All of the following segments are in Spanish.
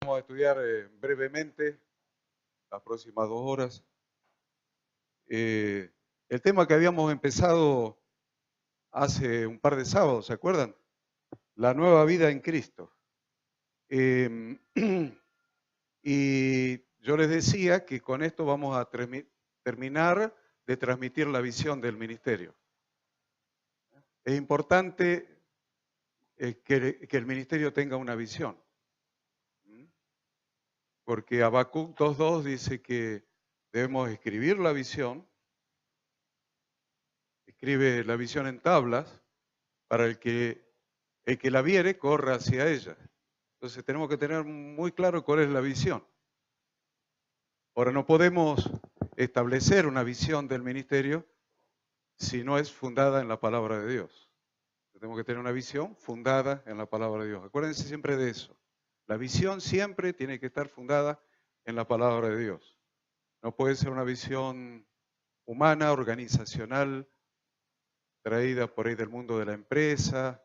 Vamos a estudiar brevemente las próximas 2 horas. El tema que habíamos empezado hace un par de sábados, ¿se acuerdan? La nueva vida en Cristo. Eh, y yo les decía que con esto vamos a terminar de transmitir la visión del ministerio. Es importante que el ministerio tenga una visión. Porque Habacuc 2.2 dice que debemos escribir la visión, escribe la visión en tablas, para el que la viere corra hacia ella. Entonces tenemos que tener muy claro cuál es la visión. Ahora no podemos establecer una visión del ministerio si no es fundada en la palabra de Dios. Tenemos que tener una visión fundada en la palabra de Dios. Acuérdense siempre de eso. La visión siempre tiene que estar fundada en la palabra de Dios. No puede ser una visión humana, organizacional, traída por ahí del mundo de la empresa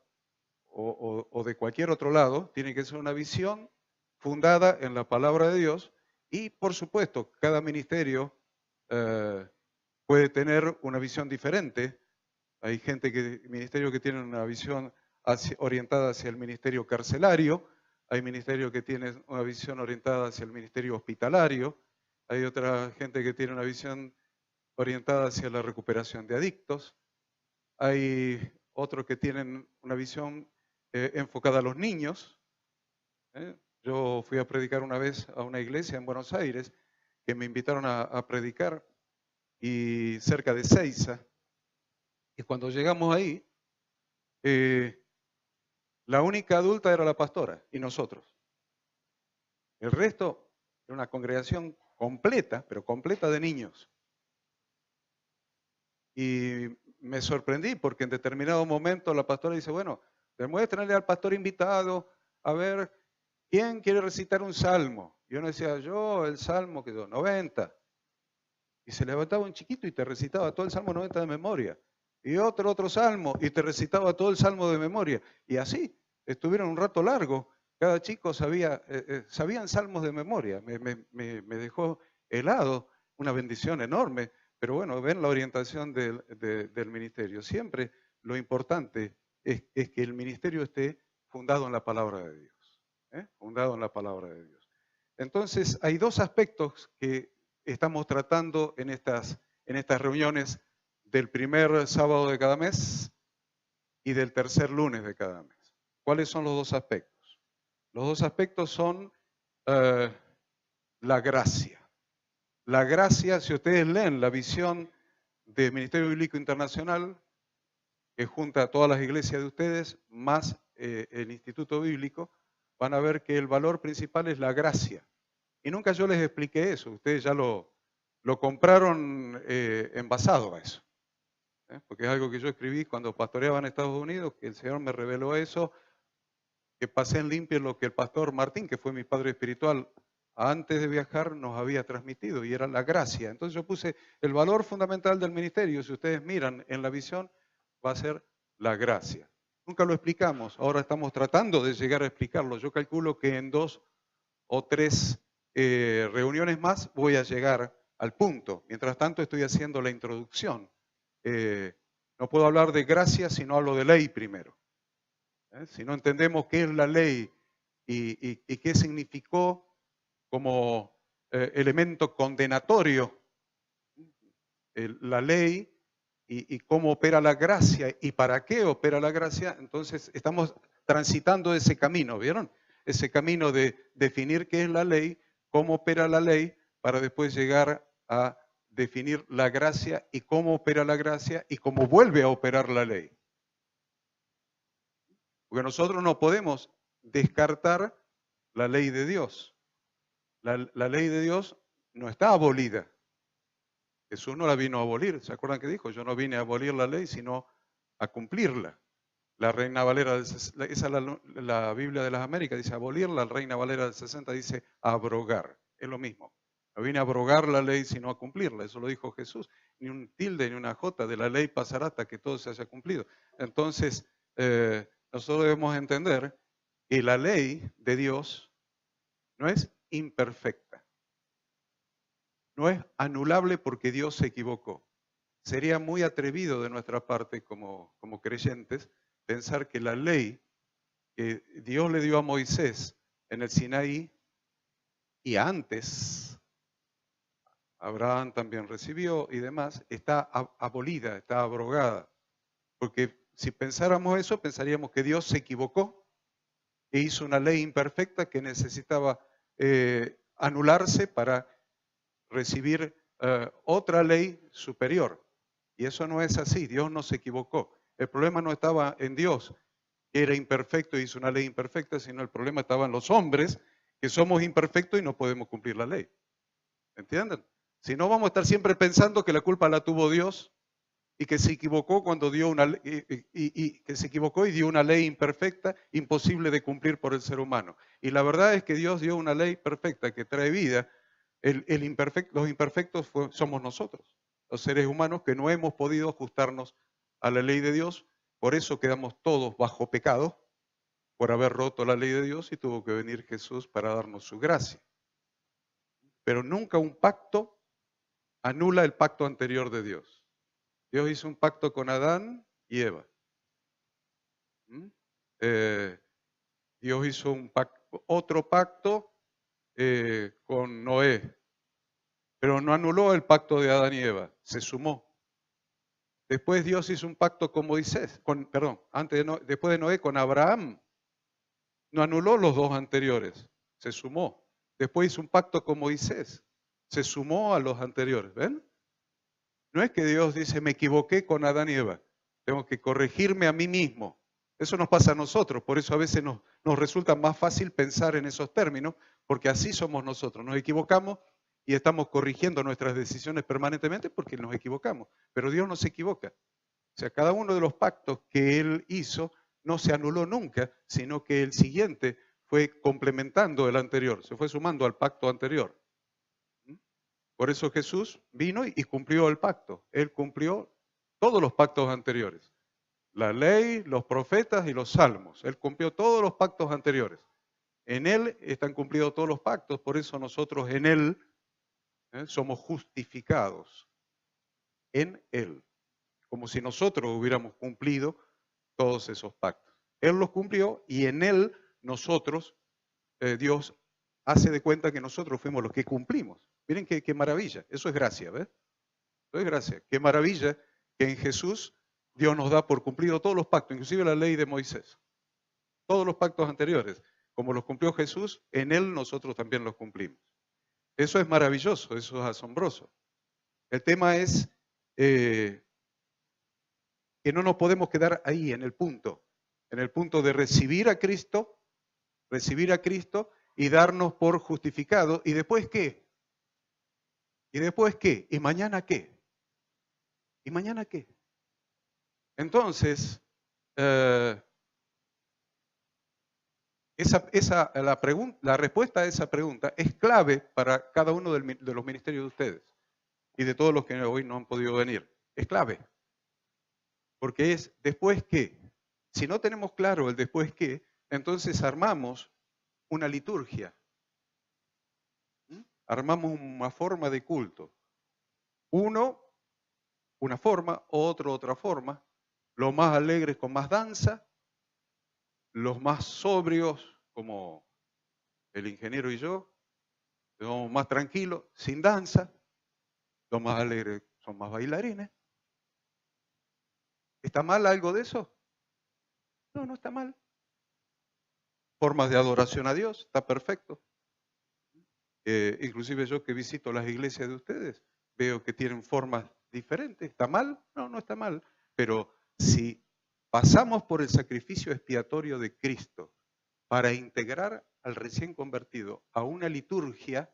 o de cualquier otro lado. Tiene que ser una visión fundada en la palabra de Dios y, por supuesto, cada ministerio puede tener una visión diferente. Hay ministerios que tienen una visión orientada hacia el ministerio carcelario, hay ministerios que tienen una visión orientada hacia el ministerio hospitalario, hay otra gente que tiene una visión orientada hacia la recuperación de adictos, hay otros que tienen una visión enfocada a los niños. Yo fui a predicar una vez a una iglesia en Buenos Aires que me invitaron a predicar y cerca de Seiza. Y cuando llegamos ahí, la única adulta era la pastora y nosotros. El resto era una congregación completa, pero completa de niños. Y me sorprendí porque en determinado momento la pastora dice, bueno, demuéstrenle al pastor invitado a ver quién quiere recitar un salmo. Y uno decía, yo el salmo que 90. Y se levantaba un chiquito y te recitaba todo el salmo 90 de memoria. Y otro salmo y te recitaba todo el salmo de memoria. Y así, estuvieron un rato largo. Cada chico sabían salmos de memoria. Me dejó helado, una bendición enorme. Pero bueno, ven la orientación del ministerio. Siempre lo importante es que el ministerio esté fundado en la palabra de Dios. Fundado en la palabra de Dios. Entonces, hay dos aspectos que estamos tratando en estas reuniones del primer sábado de cada mes y del tercer lunes de cada mes. ¿Cuáles son los dos aspectos? Los dos aspectos son la gracia. La gracia, si ustedes leen la visión del Ministerio Bíblico Internacional, que junta a todas las iglesias de ustedes, más el Instituto Bíblico, van a ver que el valor principal es la gracia. Y nunca yo les expliqué eso, ustedes ya lo compraron envasado a eso. Porque es algo que yo escribí cuando pastoreaba en Estados Unidos, que el Señor me reveló eso, que pasé en limpio lo que el pastor Martín, que fue mi padre espiritual, antes de viajar nos había transmitido, y era la gracia. Entonces yo puse el valor fundamental del ministerio, si ustedes miran en la visión, va a ser la gracia. Nunca lo explicamos, ahora estamos tratando de llegar a explicarlo. Yo calculo que en 2 o 3 reuniones más voy a llegar al punto. Mientras tanto estoy haciendo la introducción. No puedo hablar de gracia si no hablo de ley primero. Si no entendemos qué es la ley y qué significó como elemento condenatorio la ley y cómo opera la gracia y para qué opera la gracia, entonces estamos transitando ese camino, ¿vieron? Ese camino de definir qué es la ley, cómo opera la ley, para después llegar a definir la gracia y cómo opera la gracia y cómo vuelve a operar la ley. Porque nosotros no podemos descartar la ley de Dios. La ley de Dios no está abolida. Jesús no la vino a abolir. ¿Se acuerdan que dijo? Yo no vine a abolir la ley, sino a cumplirla. La Reina Valera, esa es la Biblia de las Américas, dice abolirla. La Reina Valera del 60 dice abrogar. Es lo mismo. No vine a abrogar la ley, sino a cumplirla. Eso lo dijo Jesús. Ni un tilde ni una jota de la ley pasará hasta que todo se haya cumplido. Entonces, nosotros debemos entender que la ley de Dios no es imperfecta, no es anulable porque Dios se equivocó. Sería muy atrevido de nuestra parte como creyentes pensar que la ley que Dios le dio a Moisés en el Sinaí y antes Abraham también recibió y demás, está abolida, está abrogada. Porque si pensáramos eso, pensaríamos que Dios se equivocó e hizo una ley imperfecta que necesitaba anularse para recibir otra ley superior. Y eso no es así, Dios no se equivocó. El problema no estaba en Dios, que era imperfecto y hizo una ley imperfecta, sino el problema estaba en los hombres, que somos imperfectos y no podemos cumplir la ley. ¿Entienden? Si no, vamos a estar siempre pensando que la culpa la tuvo Dios y que se equivocó cuando dio una y que se equivocó y dio una ley imperfecta, imposible de cumplir por el ser humano. Y la verdad es que Dios dio una ley perfecta que trae vida. Los imperfectos somos nosotros, los seres humanos que no hemos podido ajustarnos a la ley de Dios. Por eso quedamos todos bajo pecado, por haber roto la ley de Dios, y tuvo que venir Jesús para darnos su gracia. Pero nunca un pacto anula el pacto anterior de Dios. Dios hizo un pacto con Adán y Eva. Dios hizo otro pacto con Noé, pero no anuló el pacto de Adán y Eva, se sumó. Después Dios hizo un pacto con Moisés, después de Noé con Abraham. No anuló los dos anteriores, se sumó. Después hizo un pacto con Moisés, se sumó a los anteriores. ¿Ven? No es que Dios dice, me equivoqué con Adán y Eva, tengo que corregirme a mí mismo. Eso nos pasa a nosotros, por eso a veces nos resulta más fácil pensar en esos términos, porque así somos nosotros. Nos equivocamos y estamos corrigiendo nuestras decisiones permanentemente porque nos equivocamos. Pero Dios no se equivoca. O sea, cada uno de los pactos que Él hizo no se anuló nunca, sino que el siguiente fue complementando el anterior, se fue sumando al pacto anterior. Por eso Jesús vino y cumplió el pacto. Él cumplió todos los pactos anteriores. La ley, los profetas y los salmos. Él cumplió todos los pactos anteriores. En Él están cumplidos todos los pactos, por eso nosotros en Él somos justificados. En Él. Como si nosotros hubiéramos cumplido todos esos pactos. Él los cumplió y en Él nosotros, Dios hace de cuenta que nosotros fuimos los que cumplimos. Miren qué maravilla, eso es gracia, ¿ves? Eso es gracia. Qué maravilla que en Jesús Dios nos da por cumplido todos los pactos, inclusive la ley de Moisés. Todos los pactos anteriores, como los cumplió Jesús, en Él nosotros también los cumplimos. Eso es maravilloso, eso es asombroso. El tema es que no nos podemos quedar ahí en el punto de recibir a Cristo y darnos por justificados. ¿Y después qué? ¿Y después qué? ¿Y mañana qué? ¿Y mañana qué? Entonces, la respuesta a esa pregunta es clave para cada uno de los ministerios de ustedes y de todos los que hoy no han podido venir. Es clave. Porque es después qué. Si no tenemos claro el después qué, entonces armamos una liturgia. Armamos una forma de culto. Uno, una forma, otro, otra forma. Los más alegres con más danza, los más sobrios, como el ingeniero y yo, somos más tranquilos, sin danza. Los más alegres son más bailarines. ¿Está mal algo de eso? No, no está mal. Formas de adoración a Dios, está perfecto. Inclusive yo que visito las iglesias de ustedes, veo que tienen formas diferentes. ¿Está mal? No, no está mal. Pero si pasamos por el sacrificio expiatorio de Cristo para integrar al recién convertido a una liturgia,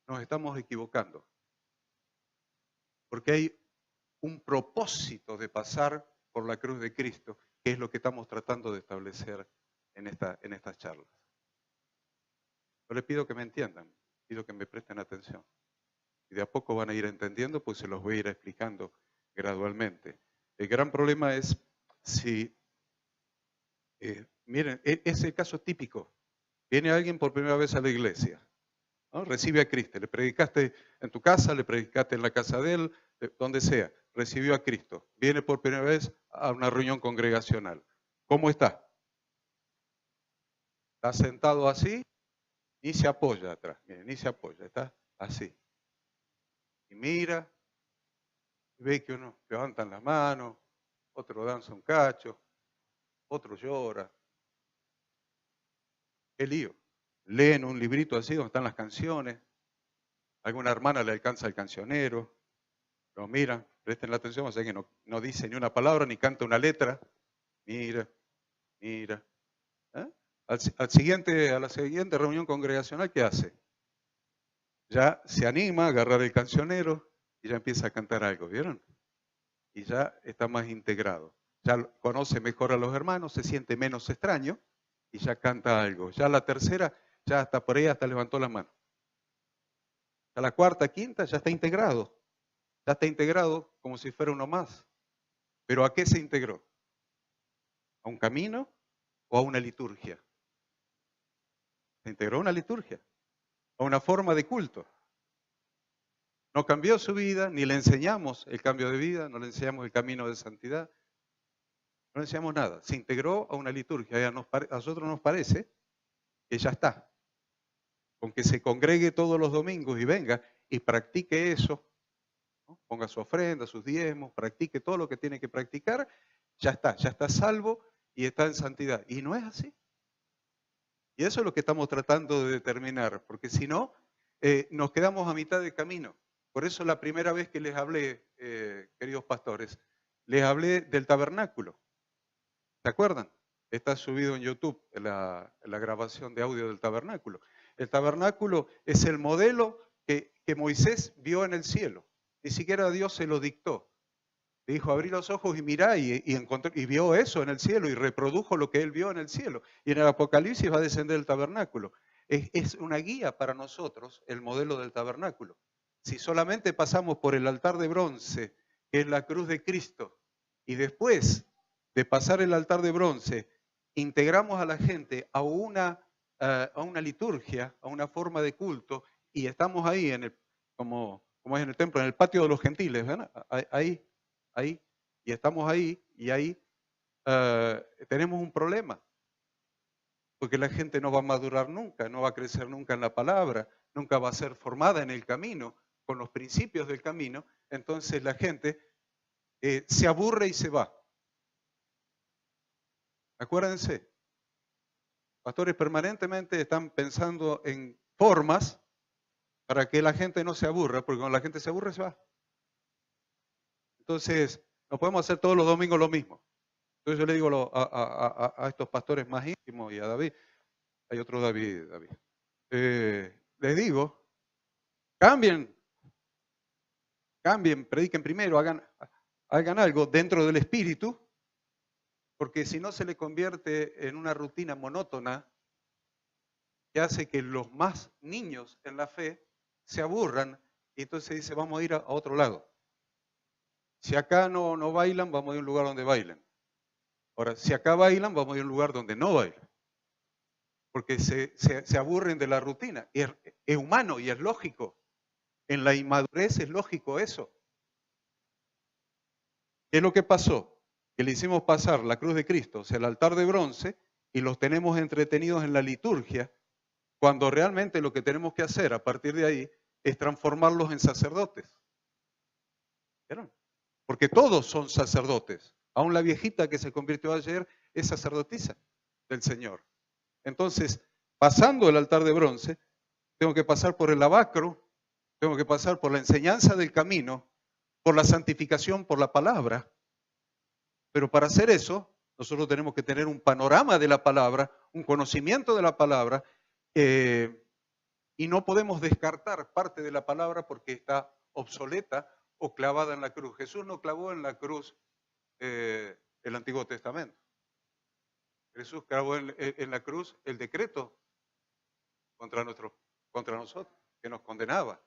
nos estamos equivocando. Porque hay un propósito de pasar por la cruz de Cristo, que es lo que estamos tratando de establecer en estas charlas. Yo les pido que me entiendan, pido que me presten atención. Y de a poco van a ir entendiendo, pues se los voy a ir explicando gradualmente. El gran problema es si, miren, es el caso típico, Viene alguien por primera vez a la iglesia, ¿no? Recibe a Cristo. Le predicaste en tu casa, le predicaste en la casa de él, donde sea. Recibió a Cristo. Viene por primera vez a una reunión congregacional. ¿Cómo está? Está sentado así, ni se apoya atrás. Mire, ni se apoya, está así. Y mira, ve que unos levantan las manos, otro danza un cacho, otro llora. Qué lío. Leen un librito así donde están las canciones. Alguna hermana le alcanza el cancionero. Lo miran, presten la atención, o sea que no dice ni una palabra ni canta una letra. Mira, mira. ¿Eh? A la siguiente reunión congregacional, ¿qué hace? Ya se anima a agarrar el cancionero y ya empieza a cantar algo, ¿vieron? Y ya está más integrado. Ya conoce mejor a los hermanos, se siente menos extraño y ya canta algo. Ya la tercera, ya hasta por ahí hasta levantó la mano. A la cuarta, quinta, ya está integrado. Ya está integrado como si fuera uno más. ¿Pero a qué se integró? ¿A un camino o a una liturgia? Se integró a una liturgia, a una forma de culto. No cambió su vida, ni le enseñamos el cambio de vida, no le enseñamos el camino de santidad, no le enseñamos nada. Se integró a una liturgia y a nosotros nos parece que ya está. Con que se congregue todos los domingos y venga y practique eso, ¿no? Ponga su ofrenda, sus diezmos, practique todo lo que tiene que practicar, ya está salvo y está en santidad. Y no es así. Y eso es lo que estamos tratando de determinar, porque si no, nos quedamos a mitad de camino. Por eso la primera vez que les hablé, queridos pastores, les hablé del tabernáculo. ¿Se acuerdan? Está subido en YouTube la grabación de audio del tabernáculo. El tabernáculo es el modelo que Moisés vio en el cielo. Ni siquiera Dios se lo dictó. Le dijo, abrí los ojos y mirá, y vio eso en el cielo y reprodujo lo que él vio en el cielo. Y en el Apocalipsis va a descender el tabernáculo. Es una guía para nosotros el modelo del tabernáculo. Si solamente pasamos por el altar de bronce, que es la cruz de Cristo, y después de pasar el altar de bronce, integramos a la gente a una liturgia, a una forma de culto, y estamos ahí, como es en el templo, en el patio de los gentiles, ¿verdad? Ahí, y estamos ahí, y ahí tenemos un problema, porque la gente no va a madurar nunca, no va a crecer nunca en la palabra, nunca va a ser formada en el camino, con los principios del camino, entonces la gente se aburre y se va. Acuérdense, pastores permanentemente están pensando en formas para que la gente no se aburra, porque cuando la gente se aburre se va. Entonces, no podemos hacer todos los domingos lo mismo. Entonces yo le digo a estos pastores más íntimos y a David, hay otro David. Les digo, cambien, prediquen primero, hagan algo dentro del espíritu, porque si no se le convierte en una rutina monótona que hace que los más niños en la fe se aburran y entonces dice, vamos a ir a otro lado. Si acá no bailan, vamos a ir a un lugar donde bailen. Ahora, si acá bailan, vamos a ir a un lugar donde no bailan. Porque se aburren de la rutina. Es humano y es lógico. En la inmadurez es lógico eso. ¿Qué es lo que pasó? Que le hicimos pasar la cruz de Cristo, o sea, el altar de bronce, y los tenemos entretenidos en la liturgia, cuando realmente lo que tenemos que hacer a partir de ahí es transformarlos en sacerdotes. ¿Vieron? Porque todos son sacerdotes. Aún la viejita que se convirtió ayer es sacerdotisa del Señor. Entonces, pasando el altar de bronce, tengo que pasar por el lavacro, tengo que pasar por la enseñanza del camino, por la santificación, por la palabra. Pero para hacer eso, nosotros tenemos que tener un panorama de la palabra, un conocimiento de la palabra, y no podemos descartar parte de la palabra porque está obsoleta o clavada en la cruz. Jesús no clavó en la cruz el Antiguo Testamento. Jesús clavó en la cruz el decreto contra nosotros, que nos condenaba.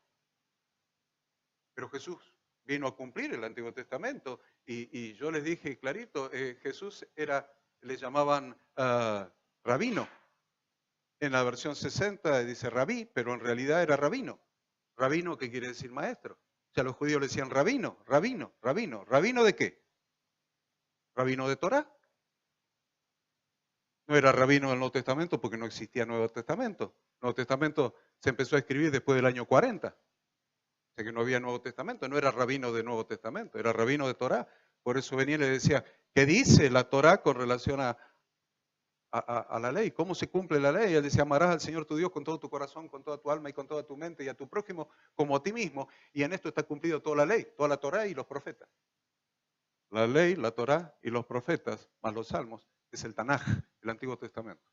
Pero Jesús vino a cumplir el Antiguo Testamento y yo les dije clarito, Jesús le llamaban rabino. En la versión 60 dice rabí, pero en realidad era rabino. Rabino, ¿qué quiere decir maestro? O sea, los judíos le decían rabino, rabino, rabino. ¿Rabino de qué? ¿Rabino de Torá? No era rabino del Nuevo Testamento porque no existía Nuevo Testamento. El Nuevo Testamento se empezó a escribir después del año 40. O sea que no había Nuevo Testamento. No era rabino de Nuevo Testamento, era rabino de Torá. Por eso venía y le decía, ¿qué dice la Torá con relación a la ley? ¿Cómo se cumple la ley? Él decía, amarás al Señor tu Dios con todo tu corazón, con toda tu alma y con toda tu mente y a tu prójimo como a ti mismo. Y en esto está cumplido toda la ley, toda la Torá y los profetas. La ley, la Torá y los profetas, más los salmos, es el Tanaj, el Antiguo Testamento.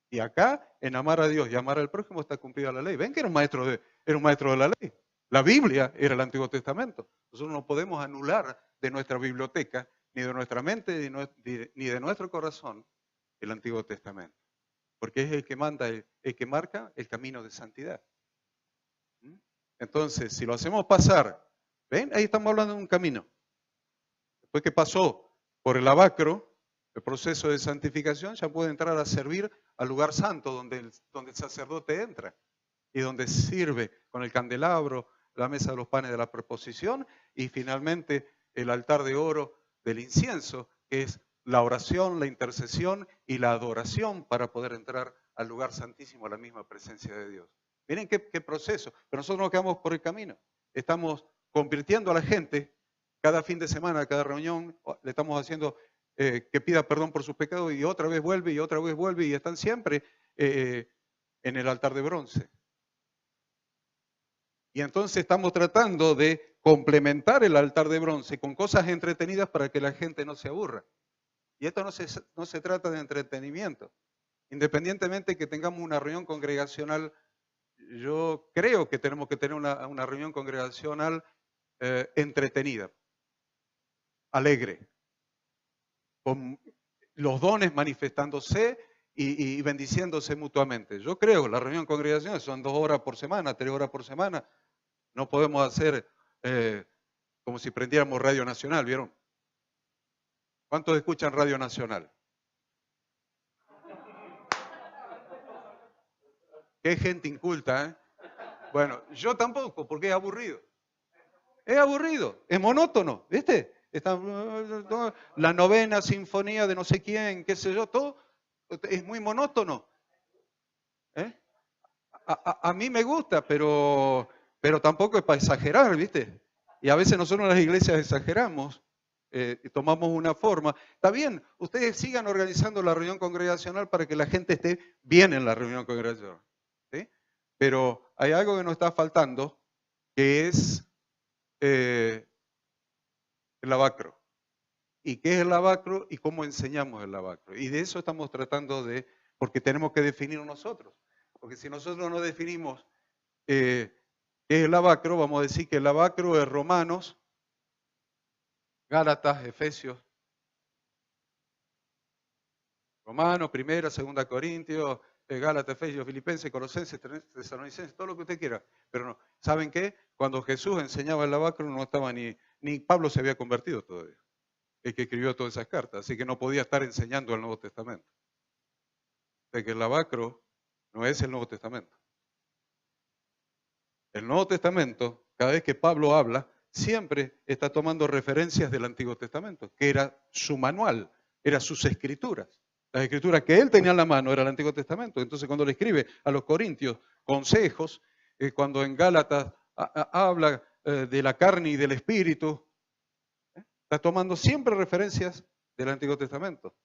Y acá, en amar a Dios y amar al prójimo, está cumplida la ley. ¿Ven que era un maestro de la ley? La Biblia era el Antiguo Testamento. Nosotros no podemos anular de nuestra biblioteca, ni de nuestra mente, ni de nuestro corazón, el Antiguo Testamento. Porque es el que manda, el que marca el camino de santidad. ¿Mm? Entonces, si lo hacemos pasar, ¿ven? Ahí estamos hablando de un camino. Después que pasó por el lavacro, el proceso de santificación, ya puede entrar a servir al lugar santo donde el sacerdote entra y donde sirve con el candelabro, la mesa de los panes de la preposición y finalmente el altar de oro del incienso, que es la oración, la intercesión y la adoración para poder entrar al lugar santísimo, a la misma presencia de Dios. Miren qué proceso, pero nosotros no quedamos por el camino. Estamos convirtiendo a la gente cada fin de semana, cada reunión, le estamos haciendo que pida perdón por sus pecados y otra vez vuelve y otra vez vuelve y están siempre en el altar de bronce. Y entonces estamos tratando de complementar el altar de bronce con cosas entretenidas para que la gente no se aburra. Y esto no se trata de entretenimiento. Independientemente que tengamos una reunión congregacional, yo creo que tenemos que tener una reunión congregacional entretenida, alegre, con los dones manifestándose y bendiciéndose mutuamente. Yo creo, la reunión congregacional son 2 horas por semana, 3 horas por semana. No podemos hacer como si prendiéramos Radio Nacional, ¿vieron? ¿Cuántos escuchan Radio Nacional? Qué gente inculta, ¿eh? Bueno, yo tampoco, porque es aburrido. Es aburrido, es monótono, ¿viste? La novena sinfonía de no sé quién, qué sé yo, todo es muy monótono. ¿Eh? A mí me gusta, pero tampoco es para exagerar, ¿viste? Y a veces nosotros en las iglesias exageramos, y tomamos una forma. Está bien, ustedes sigan organizando la reunión congregacional para que la gente esté bien en la reunión congregacional, ¿sí? Pero hay algo que nos está faltando, que es el lavacro. ¿Y qué es el lavacro y cómo enseñamos el lavacro? Y de eso estamos tratando porque tenemos que definir nosotros. Porque si nosotros no definimos qué es el lavacro, vamos a decir que el lavacro es Romanos, Gálatas, Efesios, Romanos, Primera, Segunda Corintios, Gálatas, Efesios, Filipenses, Colosenses, Tesalonicenses, todo lo que usted quiera. Pero no, ¿saben qué? Cuando Jesús enseñaba el lavacro no estaba ni Pablo se había convertido todavía, el que escribió todas esas cartas, así que no podía estar enseñando el Nuevo Testamento. O sea que el lavacro no es el Nuevo Testamento. El Nuevo Testamento, cada vez que Pablo habla, siempre está tomando referencias del Antiguo Testamento, que era su manual, eran sus escrituras. Las escrituras que él tenía en la mano era el Antiguo Testamento. Entonces, cuando le escribe a los Corintios consejos, cuando en Gálatas habla de la carne y del espíritu, está tomando siempre referencias del Antiguo Testamento.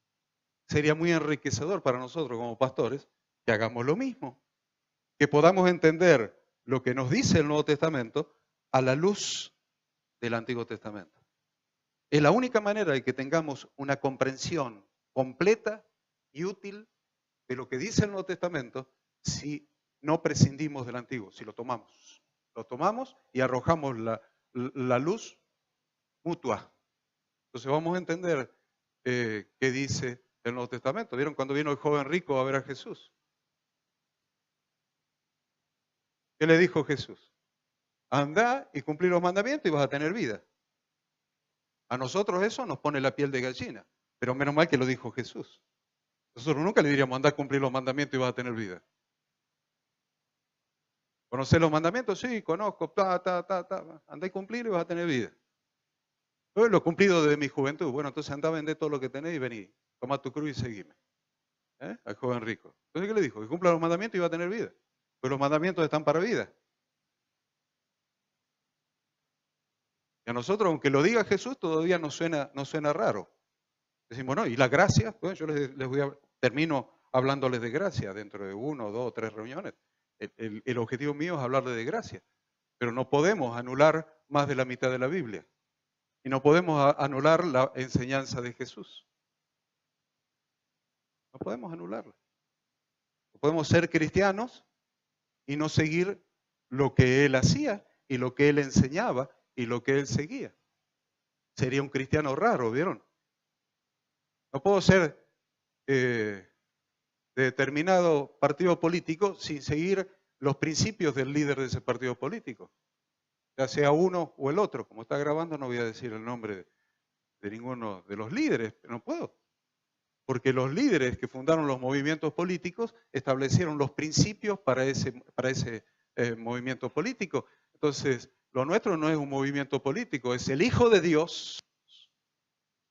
Sería muy enriquecedor para nosotros como pastores que hagamos lo mismo, que podamos entender lo que nos dice el Nuevo Testamento a la luz del Antiguo Testamento. Es la única manera de que tengamos una comprensión completa y útil de lo que dice el Nuevo Testamento si no prescindimos del Antiguo, si lo tomamos. Lo tomamos y arrojamos la luz mutua. Entonces vamos a entender qué dice el Nuevo Testamento. ¿Vieron cuando vino el joven rico a ver a Jesús? ¿Qué le dijo Jesús? Anda y cumplí los mandamientos y vas a tener vida. A nosotros eso nos pone la piel de gallina, pero menos mal que lo dijo Jesús. Nosotros nunca le diríamos, anda a cumplir los mandamientos y vas a tener vida. ¿Conocer los mandamientos? Sí, conozco, anda a cumplir y vas a tener vida. Yo lo he cumplido desde mi juventud. Bueno, entonces anda a vender todo lo que tenés y vení, toma tu cruz y seguime. Al joven rico. Entonces, ¿qué le dijo? Que cumpla los mandamientos y va a tener vida. Pues los mandamientos están para vida. Y a nosotros, aunque lo diga Jesús, todavía nos suena raro. Decimos, no, ¿y la gracia? Bueno, yo termino hablándoles de gracia dentro de 1, 2 o 3 reuniones. El objetivo mío es hablarles de gracia. Pero no podemos anular más de la mitad de la Biblia. Y no podemos anular la enseñanza de Jesús. No podemos anularla. No podemos ser cristianos y no seguir lo que Él hacía y lo que Él enseñaba y lo que Él seguía. Sería un cristiano raro, ¿vieron? No puedo ser de determinado partido político sin seguir los principios del líder de ese partido político. Ya sea uno o el otro. Como está grabando, no voy a decir el nombre de ninguno de los líderes, no puedo. Porque los líderes que fundaron los movimientos políticos establecieron los principios para ese movimiento político. Entonces, lo nuestro no es un movimiento político, es el Hijo de Dios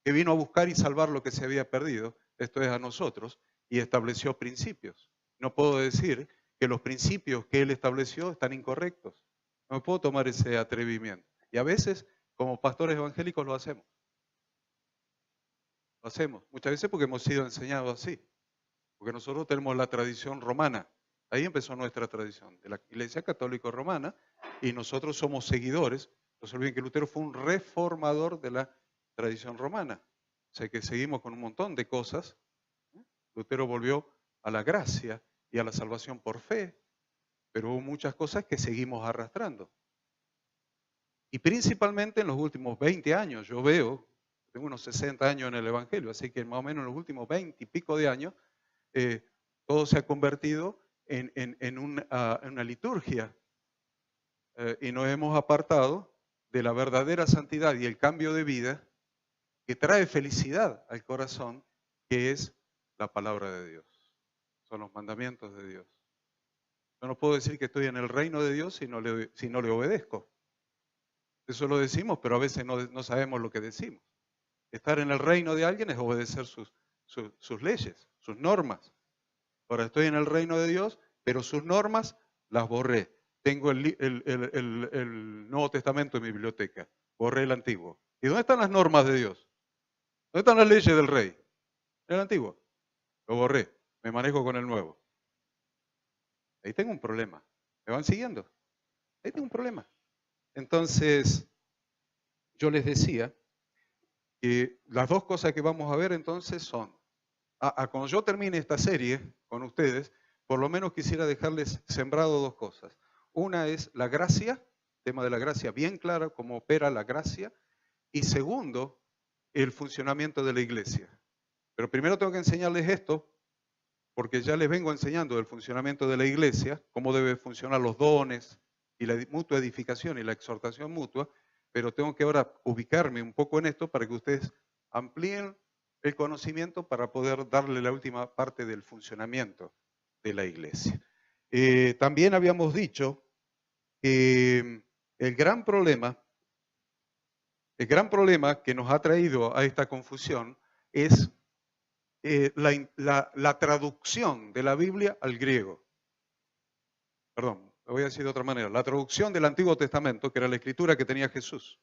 que vino a buscar y salvar lo que se había perdido, esto es a nosotros, y estableció principios. No puedo decir que los principios que Él estableció están incorrectos. No puedo tomar ese atrevimiento. Y a veces, como pastores evangélicos, lo hacemos. Lo hacemos. Muchas veces porque hemos sido enseñados así. Porque nosotros tenemos la tradición romana. Ahí empezó nuestra tradición, de la Iglesia Católica Romana, y nosotros somos seguidores. No se olviden que Lutero fue un reformador de la tradición romana. O sea que seguimos con un montón de cosas. Lutero volvió a la gracia y a la salvación por fe, pero hubo muchas cosas que seguimos arrastrando. Y principalmente en los últimos 20 años, yo veo, tengo unos 60 años en el Evangelio, así que más o menos en los últimos 20 y pico de años, todo se ha convertido en una liturgia y nos hemos apartado de la verdadera santidad y el cambio de vida que trae felicidad al corazón, que es la palabra de Dios, son los mandamientos de Dios. Yo no puedo decir que estoy en el reino de Dios si no le obedezco. Eso lo decimos, pero a veces no sabemos lo que decimos. Estar en el reino de alguien es obedecer sus leyes, sus normas. Ahora estoy en el reino de Dios, pero sus normas las borré. Tengo el Nuevo Testamento en mi biblioteca, borré el Antiguo. ¿Y dónde están las normas de Dios? ¿Dónde están las leyes del rey? En el Antiguo. Lo borré, me manejo con el Nuevo. Ahí tengo un problema. ¿Me van siguiendo? Ahí tengo un problema. Entonces, yo les decía que las dos cosas que vamos a ver entonces son, cuando yo termine esta serie con ustedes, por lo menos quisiera dejarles sembrado dos cosas. Una es la gracia, tema de la gracia bien claro, cómo opera la gracia. Y segundo, el funcionamiento de la iglesia. Pero primero tengo que enseñarles esto, porque ya les vengo enseñando el funcionamiento de la iglesia, cómo deben funcionar los dones y la mutua edificación y la exhortación mutua, pero tengo que ahora ubicarme un poco en esto para que ustedes amplíen el conocimiento para poder darle la última parte del funcionamiento de la iglesia. También habíamos dicho que el gran problema que nos ha traído a esta confusión es la traducción de la Biblia al griego. Perdón, lo voy a decir de otra manera. La traducción del Antiguo Testamento, que era la escritura que tenía Jesús.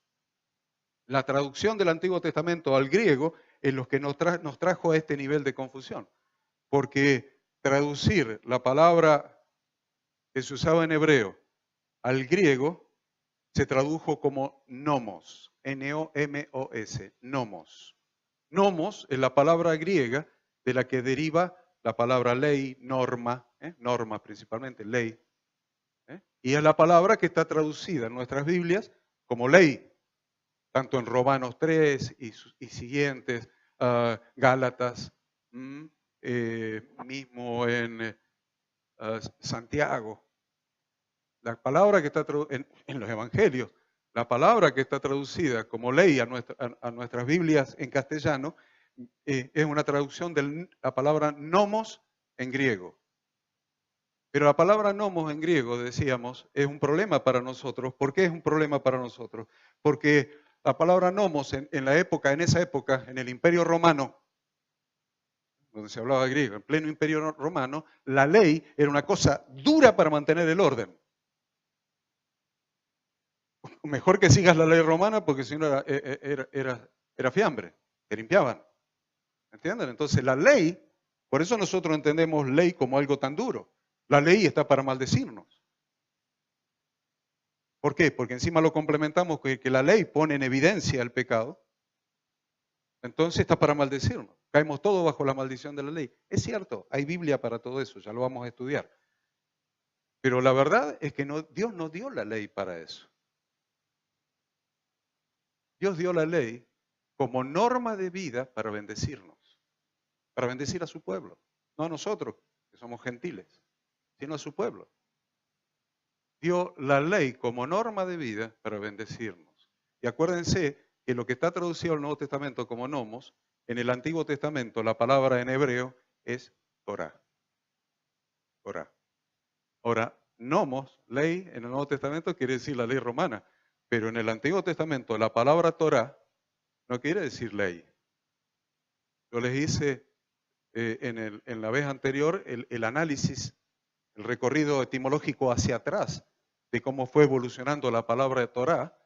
La traducción del Antiguo Testamento al griego es lo que nos trajo a este nivel de confusión. Porque traducir la palabra que se usaba en hebreo al griego se tradujo como nomos, N-O-M-O-S, nomos. Nomos es la palabra griega de la que deriva la palabra ley, norma, norma principalmente, ley. Y es la palabra que está traducida en nuestras Biblias como ley, tanto en Romanos 3 y siguientes, Gálatas, mismo en Santiago. La palabra que está en los evangelios, la palabra que está traducida como ley a nuestras Biblias en castellano, es una traducción de la palabra nomos en griego. Pero la palabra nomos en griego, decíamos, es un problema para nosotros. ¿Por qué es un problema para nosotros? Porque la palabra nomos en esa época, en el Imperio Romano, donde se hablaba griego, en pleno Imperio Romano, la ley era una cosa dura para mantener el orden. Mejor que sigas la ley romana porque si no era fiambre, te limpiaban. ¿Entienden? Entonces la ley, por eso nosotros entendemos ley como algo tan duro. La ley está para maldecirnos. ¿Por qué? Porque encima lo complementamos con que la ley pone en evidencia el pecado. Entonces está para maldecirnos. Caemos todos bajo la maldición de la ley. Es cierto, hay Biblia para todo eso, ya lo vamos a estudiar. Pero la verdad es que Dios no dio la ley para eso. Dios dio la ley como norma de vida para bendecirnos, para bendecir a su pueblo. No a nosotros, que somos gentiles, sino a su pueblo. Dio la ley como norma de vida para bendecirnos. Y acuérdense que lo que está traducido al Nuevo Testamento como nomos, en el Antiguo Testamento la palabra en hebreo es Torah. Torah. Ahora, nomos, ley, en el Nuevo Testamento quiere decir la ley romana, pero en el Antiguo Testamento la palabra Torah no quiere decir ley. Yo les hice en la vez anterior el análisis, el recorrido etimológico hacia atrás de cómo fue evolucionando la palabra de Torah,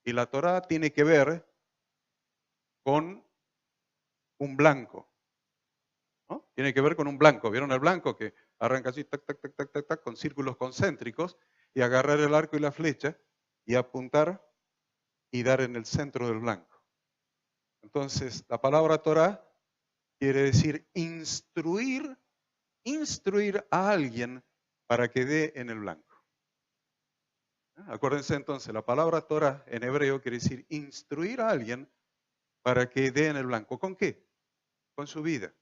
y la Torah tiene que ver con un blanco, ¿no? Tiene que ver con un blanco. ¿Vieron el blanco que arranca así, tac, tac, tac, tac, tac, tac, con círculos concéntricos, y agarrar el arco y la flecha y apuntar y dar en el centro del blanco? Entonces, la palabra Torah quiere decir instruir a alguien para que dé en el blanco. Acuérdense entonces, la palabra Torah en hebreo quiere decir instruir a alguien para que dé en el blanco. ¿Con qué? Con su vida.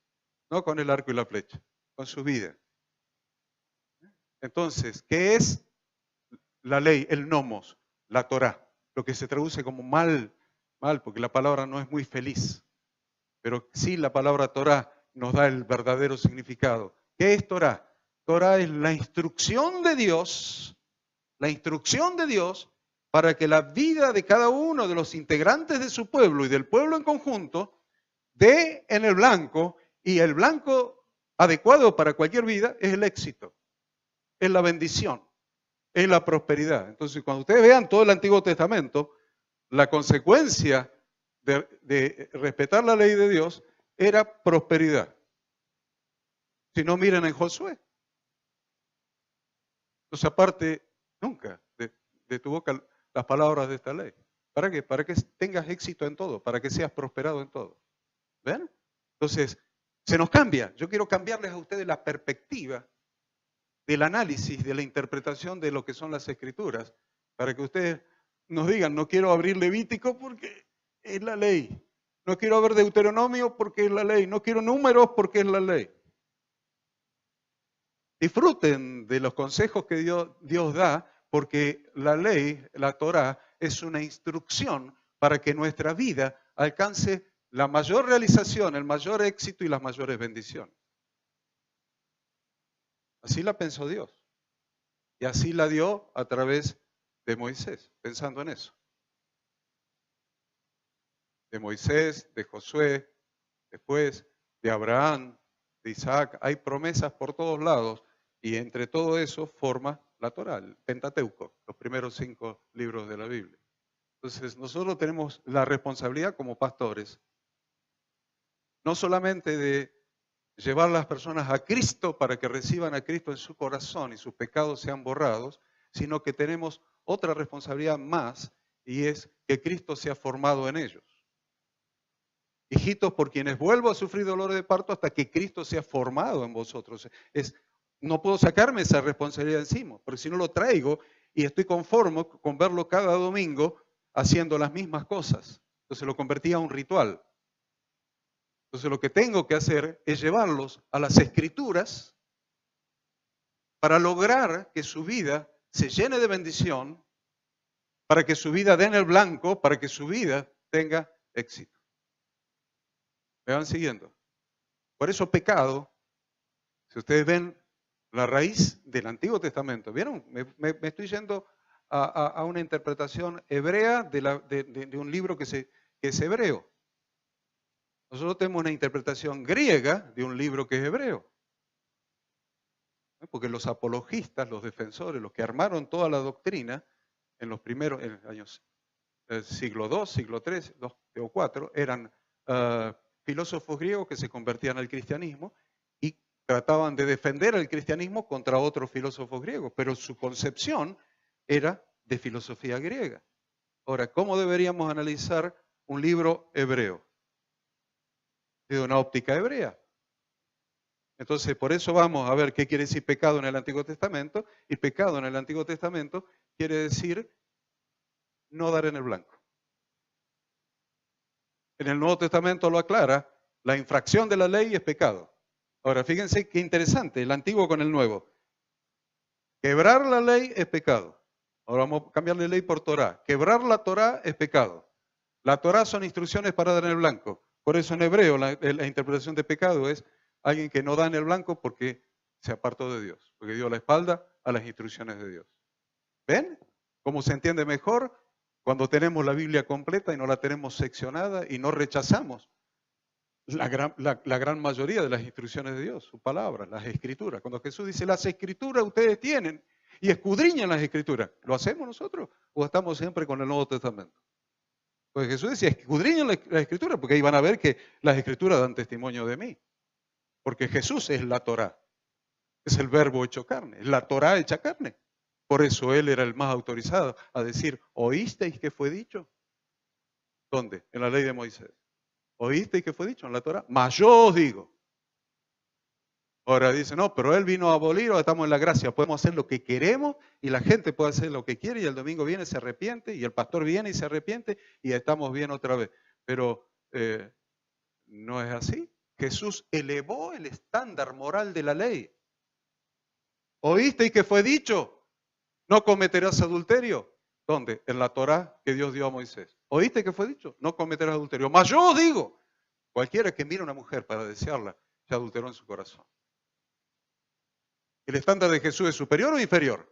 No con el arco y la flecha, con su vida. Entonces, ¿qué es la ley? El nomos, la Torah, lo que se traduce como mal, porque la palabra no es muy feliz. Pero sí la palabra Torah nos da el verdadero significado. ¿Qué es Torah? Torah es la instrucción de Dios para que la vida de cada uno de los integrantes de su pueblo y del pueblo en conjunto dé en el blanco, y el blanco adecuado para cualquier vida es el éxito, es la bendición, es la prosperidad. Entonces, cuando ustedes vean todo el Antiguo Testamento, la consecuencia de respetar la ley de Dios era prosperidad. Si no, miren en Josué. Entonces, aparte, nunca de tu boca las palabras de esta ley. ¿Para qué? Para que tengas éxito en todo, para que seas prosperado en todo. ¿Ven? Entonces, se nos cambia. Yo quiero cambiarles a ustedes la perspectiva del análisis, de la interpretación de lo que son las Escrituras, para que ustedes nos digan, no quiero abrir Levítico porque es la ley. No quiero ver Deuteronomio porque es la ley. No quiero Números porque es la ley. Disfruten de los consejos que Dios da, porque la ley, la Torah, es una instrucción para que nuestra vida alcance la mayor realización, el mayor éxito y las mayores bendiciones. Así la pensó Dios. Y así la dio a través de Moisés, pensando en eso. De Moisés, de Josué, después de Abraham, de Isaac. Hay promesas por todos lados, y entre todo eso forma la Torá, el Pentateuco, los primeros 5 libros de la Biblia. Entonces, nosotros tenemos la responsabilidad como pastores, no solamente de llevar a las personas a Cristo para que reciban a Cristo en su corazón y sus pecados sean borrados, sino que tenemos otra responsabilidad más, y es que Cristo sea formado en ellos. Hijitos, por quienes vuelvo a sufrir dolor de parto hasta que Cristo sea formado en vosotros. No puedo sacarme esa responsabilidad encima, porque si no lo traigo y estoy conforme con verlo cada domingo haciendo las mismas cosas. Entonces lo convertía en un ritual. Entonces lo que tengo que hacer es llevarlos a las Escrituras para lograr que su vida se llene de bendición, para que su vida dé en el blanco, para que su vida tenga éxito. ¿Me van siguiendo? Por eso pecado, si ustedes ven la raíz del Antiguo Testamento, ¿vieron? Me estoy yendo a una interpretación hebrea de un libro que es hebreo. Nosotros tenemos una interpretación griega de un libro que es hebreo. Porque los apologistas, los defensores, los que armaron toda la doctrina en los primeros años siglo II, siglo III o IV, eran filósofos griegos que se convertían al cristianismo y trataban de defender el cristianismo contra otros filósofos griegos, pero su concepción era de filosofía griega. Ahora, ¿cómo deberíamos analizar un libro hebreo? De una óptica hebrea. Entonces, por eso vamos a ver qué quiere decir pecado en el Antiguo Testamento. Y pecado en el Antiguo Testamento quiere decir no dar en el blanco. En el Nuevo Testamento lo aclara, la infracción de la ley es pecado. Ahora, fíjense qué interesante, el Antiguo con el Nuevo. Quebrar la ley es pecado. Ahora vamos a cambiarle ley por Torah. Quebrar la Torah es pecado. La Torah son instrucciones para dar en el blanco. Por eso en hebreo la interpretación de pecado es alguien que no da en el blanco porque se apartó de Dios, porque dio la espalda a las instrucciones de Dios. ¿Ven cómo se entiende mejor cuando tenemos la Biblia completa y no la tenemos seccionada y no rechazamos la gran mayoría de las instrucciones de Dios, su palabra, las escrituras? Cuando Jesús dice, las escrituras ustedes tienen y escudriñan las escrituras, ¿lo hacemos nosotros o estamos siempre con el Nuevo Testamento? Pues Jesús decía, escudriñen la escritura, porque ahí van a ver que las escrituras dan testimonio de mí. Porque Jesús es la Torá, es el verbo hecho carne, es la Torá hecha carne. Por eso él era el más autorizado a decir, ¿oísteis que fue dicho? ¿Dónde? En la ley de Moisés. ¿Oísteis que fue dicho en la Torá? Mas yo os digo. Ahora dice, no, pero él vino a abolir, o estamos en la gracia, podemos hacer lo que queremos y la gente puede hacer lo que quiere y el domingo viene, se arrepiente y el pastor viene y se arrepiente y estamos bien otra vez. Pero no es así. Jesús elevó el estándar moral de la ley. ¿Oísteis que fue dicho? No cometerás adulterio. ¿Dónde? En la Torá que Dios dio a Moisés. ¿Oíste que fue dicho? No cometerás adulterio. Mas yo os digo, cualquiera que mire a una mujer para desearla, se adulteró en su corazón. ¿El estándar de Jesús es superior o inferior?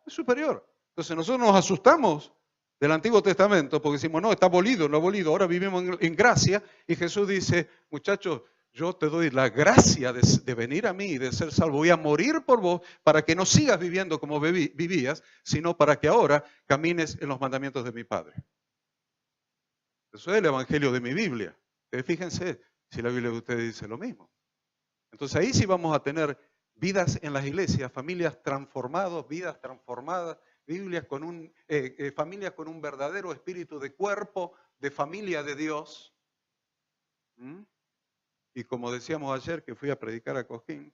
Es superior. Entonces nosotros nos asustamos del Antiguo Testamento porque decimos, no, está abolido, no abolido, ahora vivimos en gracia. Y Jesús dice, muchachos, yo te doy la gracia de venir a mí y de ser salvo. Voy a morir por vos para que no sigas viviendo como vivías, sino para que ahora camines en los mandamientos de mi Padre. Eso es el evangelio de mi Biblia. Fíjense si la Biblia de ustedes dice lo mismo. Entonces ahí sí vamos a tener vidas en las iglesias, familias transformadas, vidas transformadas, familias con un verdadero espíritu de cuerpo, de familia de Dios. Y como decíamos ayer que fui a predicar a Cosquín,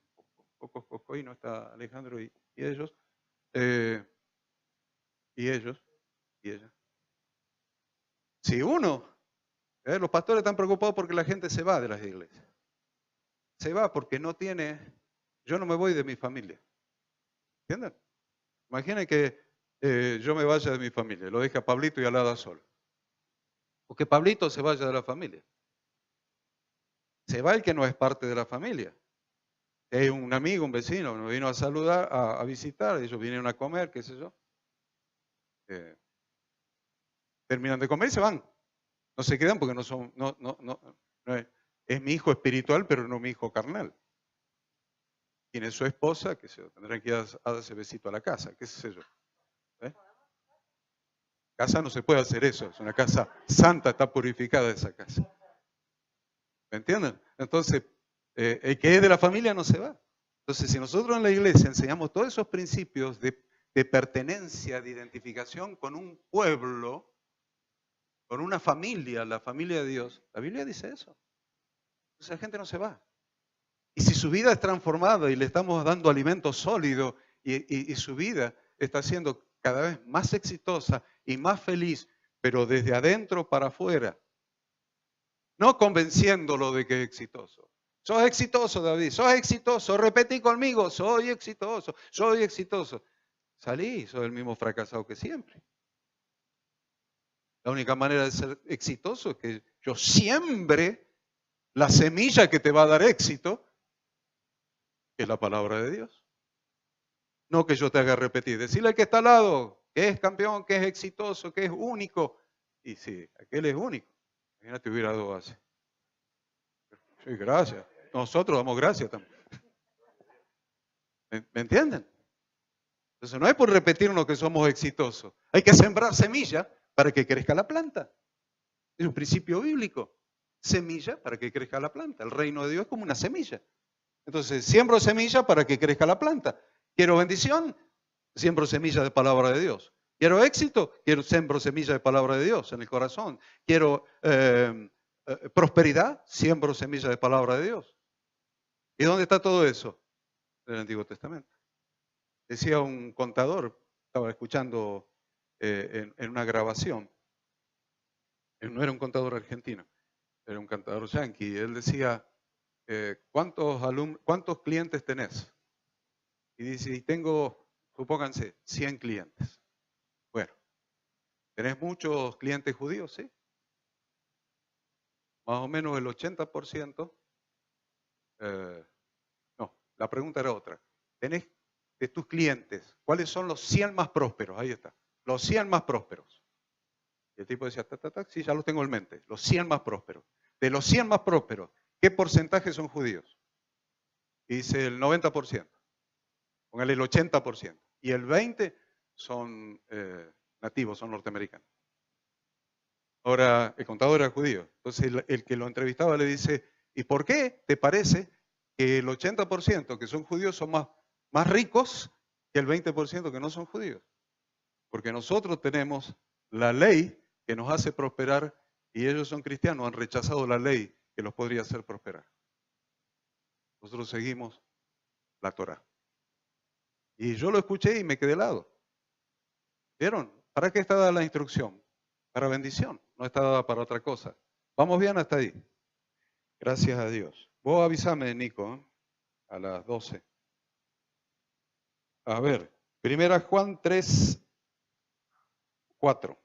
pocos coscoínos, está Alejandro y ellos, y ellas. Si los pastores están preocupados porque la gente se va de las iglesias. Se va porque no tiene, yo no me voy de mi familia. ¿Entienden? Imaginen que yo me vaya de mi familia, lo deje a Pablito y a Lada solo. O que Pablito se vaya de la familia. Se va el que no es parte de la familia. Hay un amigo, un vecino, nos vino a saludar, a visitar, ellos vinieron a comer, qué sé yo. Terminan de comer y se van. No se quedan porque no son, es mi hijo espiritual, pero no mi hijo carnal. Tiene su esposa, que se tendrán que ir a darse besito a la casa, qué sé yo. Casa no se puede hacer eso, es una casa santa, está purificada esa casa. ¿Me entienden? Entonces, el que es de la familia no se va. Entonces, si nosotros en la iglesia enseñamos todos esos principios de pertenencia, de identificación con un pueblo, con una familia, la familia de Dios, la Biblia dice eso. Entonces la gente no se va. Y si su vida es transformada y le estamos dando alimento sólido y su vida está siendo cada vez más exitosa y más feliz, pero desde adentro para afuera, no convenciéndolo de que es exitoso. Sos exitoso, David, sos exitoso, repetí conmigo, soy exitoso, soy exitoso. Salí, soy el mismo fracasado que siempre. La única manera de ser exitoso es que yo siembre la semilla que te va a dar éxito, que es la palabra de Dios. No que yo te haga repetir. Decirle al que está al lado que es campeón, que es exitoso, que es único. Y sí, aquel es único. Imagínate hubiera dado así. Sí, gracias. Nosotros damos gracias también. ¿Me entienden? Entonces no es por repetirnos que somos exitosos. Hay que sembrar semilla para que crezca la planta. Es un principio bíblico. Semilla para que crezca la planta. El reino de Dios es como una semilla. Entonces, siembro semilla para que crezca la planta. Quiero bendición, siembro semilla de palabra de Dios. Quiero éxito, siembro semilla de palabra de Dios en el corazón. Quiero prosperidad, siembro semilla de palabra de Dios. ¿Y dónde está todo eso? En el Antiguo Testamento. Decía un contador, estaba escuchando en una grabación, no era un contador argentino, era un contador yanqui, él decía, ¿cuántos clientes tenés? Y dice, y tengo, supónganse, 100 clientes. Bueno, ¿tenés muchos clientes judíos? Sí. Más o menos el 80%. No, la pregunta era otra. ¿Tenés de tus clientes, cuáles son los 100 más prósperos? Ahí está, los 100 más prósperos. Y el tipo decía, sí, ya los tengo en mente, los 100 más prósperos. De los 100 más prósperos, ¿qué porcentaje son judíos? Y dice el 90%. Póngale el 80%. Y el 20% son nativos, son norteamericanos. Ahora, el contador era judío. Entonces, el que lo entrevistaba le dice, ¿y por qué te parece que el 80% que son judíos son más ricos que el 20% que no son judíos? Porque nosotros tenemos la ley que nos hace prosperar y ellos son cristianos, han rechazado la ley que los podría hacer prosperar. Nosotros seguimos la Torá. Y yo lo escuché y me quedé helado. ¿Vieron? ¿Para qué está dada la instrucción? Para bendición, no está dada para otra cosa. ¿Vamos bien hasta ahí? Gracias a Dios. Vos avísame, Nico, a las 12. A ver, 1 Juan 3, 4.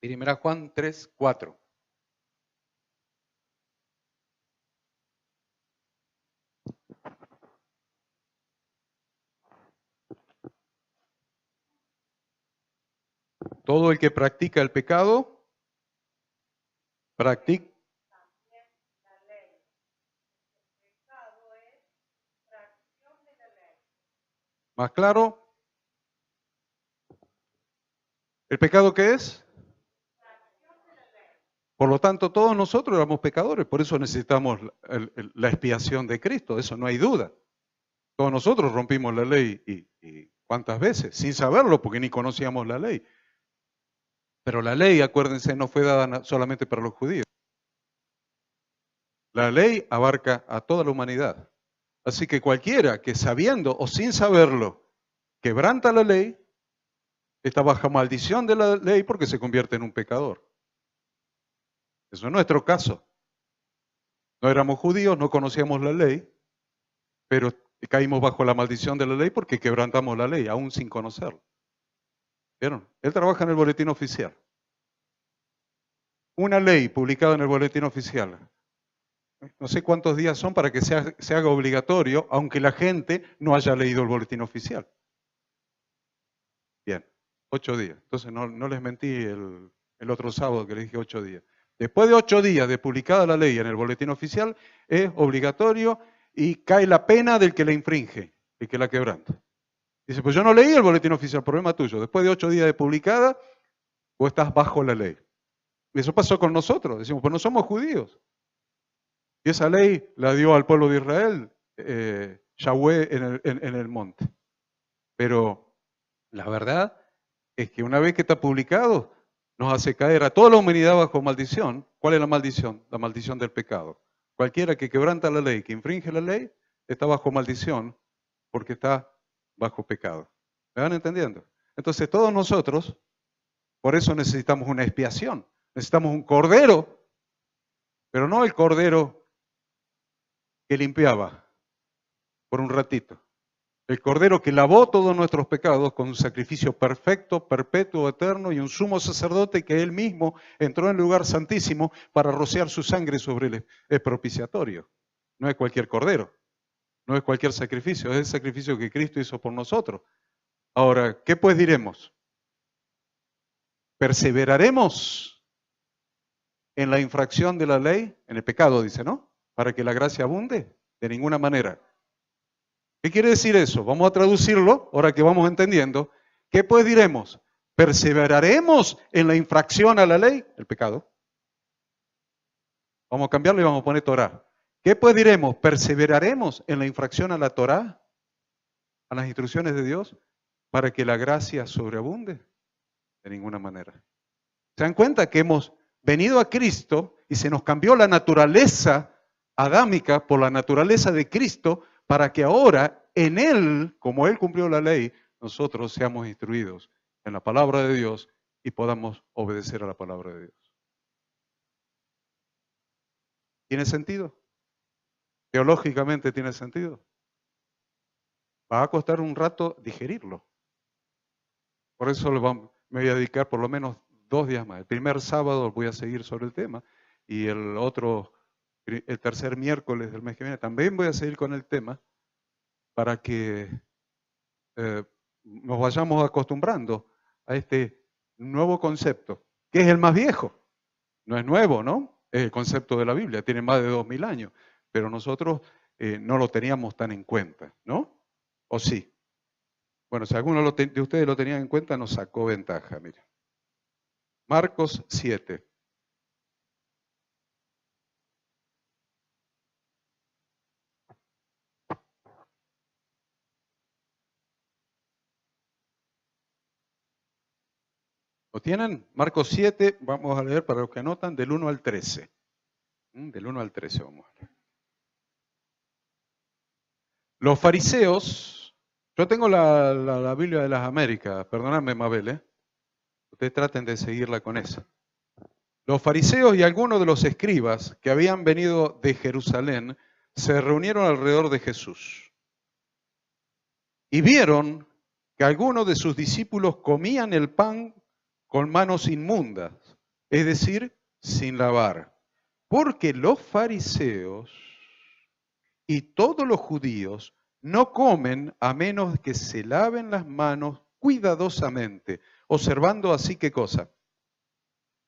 1 Juan 3, 4. Todo el que practica el pecado, practica. ¿Más claro? ¿El pecado qué es? Por lo tanto, todos nosotros éramos pecadores, por eso necesitamos la expiación de Cristo, eso no hay duda. Todos nosotros rompimos la ley y ¿cuántas veces? Sin saberlo, porque ni conocíamos la ley. Pero la ley, acuérdense, no fue dada solamente para los judíos. La ley abarca a toda la humanidad. Así que cualquiera que sabiendo o sin saberlo quebranta la ley, está bajo maldición de la ley porque se convierte en un pecador. Eso es nuestro caso. No éramos judíos, no conocíamos la ley, pero caímos bajo la maldición de la ley porque quebrantamos la ley, aún sin conocerla. ¿Vieron? Él trabaja en el boletín oficial. Una ley publicada en el boletín oficial. No sé cuántos días son para que se haga obligatorio, aunque la gente no haya leído el boletín oficial. Bien, 8 días. Entonces no les mentí el otro sábado que les dije 8 días. Después de 8 días de publicada la ley en el boletín oficial, es obligatorio y cae la pena del que la infringe, el que la quebranta. Dice, pues yo no leí el boletín oficial, problema tuyo. Después de 8 días de publicada, vos estás bajo la ley. Y eso pasó con nosotros. Decimos, pues no somos judíos. Y esa ley la dio al pueblo de Israel, Yahweh en el monte. Pero la verdad es que una vez que está publicado, nos hace caer a toda la humanidad bajo maldición. ¿Cuál es la maldición? La maldición del pecado. Cualquiera que quebranta la ley, que infringe la ley, está bajo maldición porque está bajo pecado. ¿Me van entendiendo? Entonces todos nosotros, por eso necesitamos una expiación. Necesitamos un cordero, pero no el cordero que limpiaba por un ratito. El Cordero que lavó todos nuestros pecados con un sacrificio perfecto, perpetuo, eterno y un sumo sacerdote que él mismo entró en el lugar santísimo para rociar su sangre sobre el propiciatorio. No es cualquier Cordero, no es cualquier sacrificio, es el sacrificio que Cristo hizo por nosotros. Ahora, ¿qué pues diremos? ¿Perseveraremos en la infracción de la ley? En el pecado, dice, ¿no? Para que la gracia abunde. De ninguna manera. ¿Qué quiere decir eso? Vamos a traducirlo, ahora que vamos entendiendo. ¿Qué pues diremos? ¿Perseveraremos en la infracción a la ley? El pecado. Vamos a cambiarlo y vamos a poner Torah. ¿Qué pues diremos? ¿Perseveraremos en la infracción a la Torah? ¿A las instrucciones de Dios? ¿Para que la gracia sobreabunde? De ninguna manera. ¿Se dan cuenta que hemos venido a Cristo y se nos cambió la naturaleza adámica por la naturaleza de Cristo para que ahora en Él, como Él cumplió la ley, nosotros seamos instruidos en la palabra de Dios y podamos obedecer a la palabra de Dios? ¿Tiene sentido? ¿Teológicamente tiene sentido? Va a costar un rato digerirlo. Por eso me voy a dedicar por lo menos 2 días más. El primer sábado voy a seguir sobre el tema y el tercer miércoles del mes que viene también voy a seguir con el tema para que nos vayamos acostumbrando a este nuevo concepto, que es el más viejo. No es nuevo, ¿no? Es el concepto de la Biblia, tiene más de 2000 años, pero nosotros no lo teníamos tan en cuenta, ¿no? ¿O sí? Bueno, si alguno de ustedes lo tenían en cuenta, nos sacó ventaja, mire. Marcos 7. ¿Lo tienen? Marcos 7, vamos a leer para los que anotan, del 1 al 13. Del 1 al 13 vamos a leer. Los fariseos, yo tengo la Biblia de las Américas, perdóname Mabel, ustedes traten de seguirla con esa. Los fariseos y algunos de los escribas que habían venido de Jerusalén se reunieron alrededor de Jesús y vieron que algunos de sus discípulos comían el pan con manos inmundas, es decir, sin lavar. Porque los fariseos y todos los judíos no comen a menos que se laven las manos cuidadosamente, observando así qué cosa.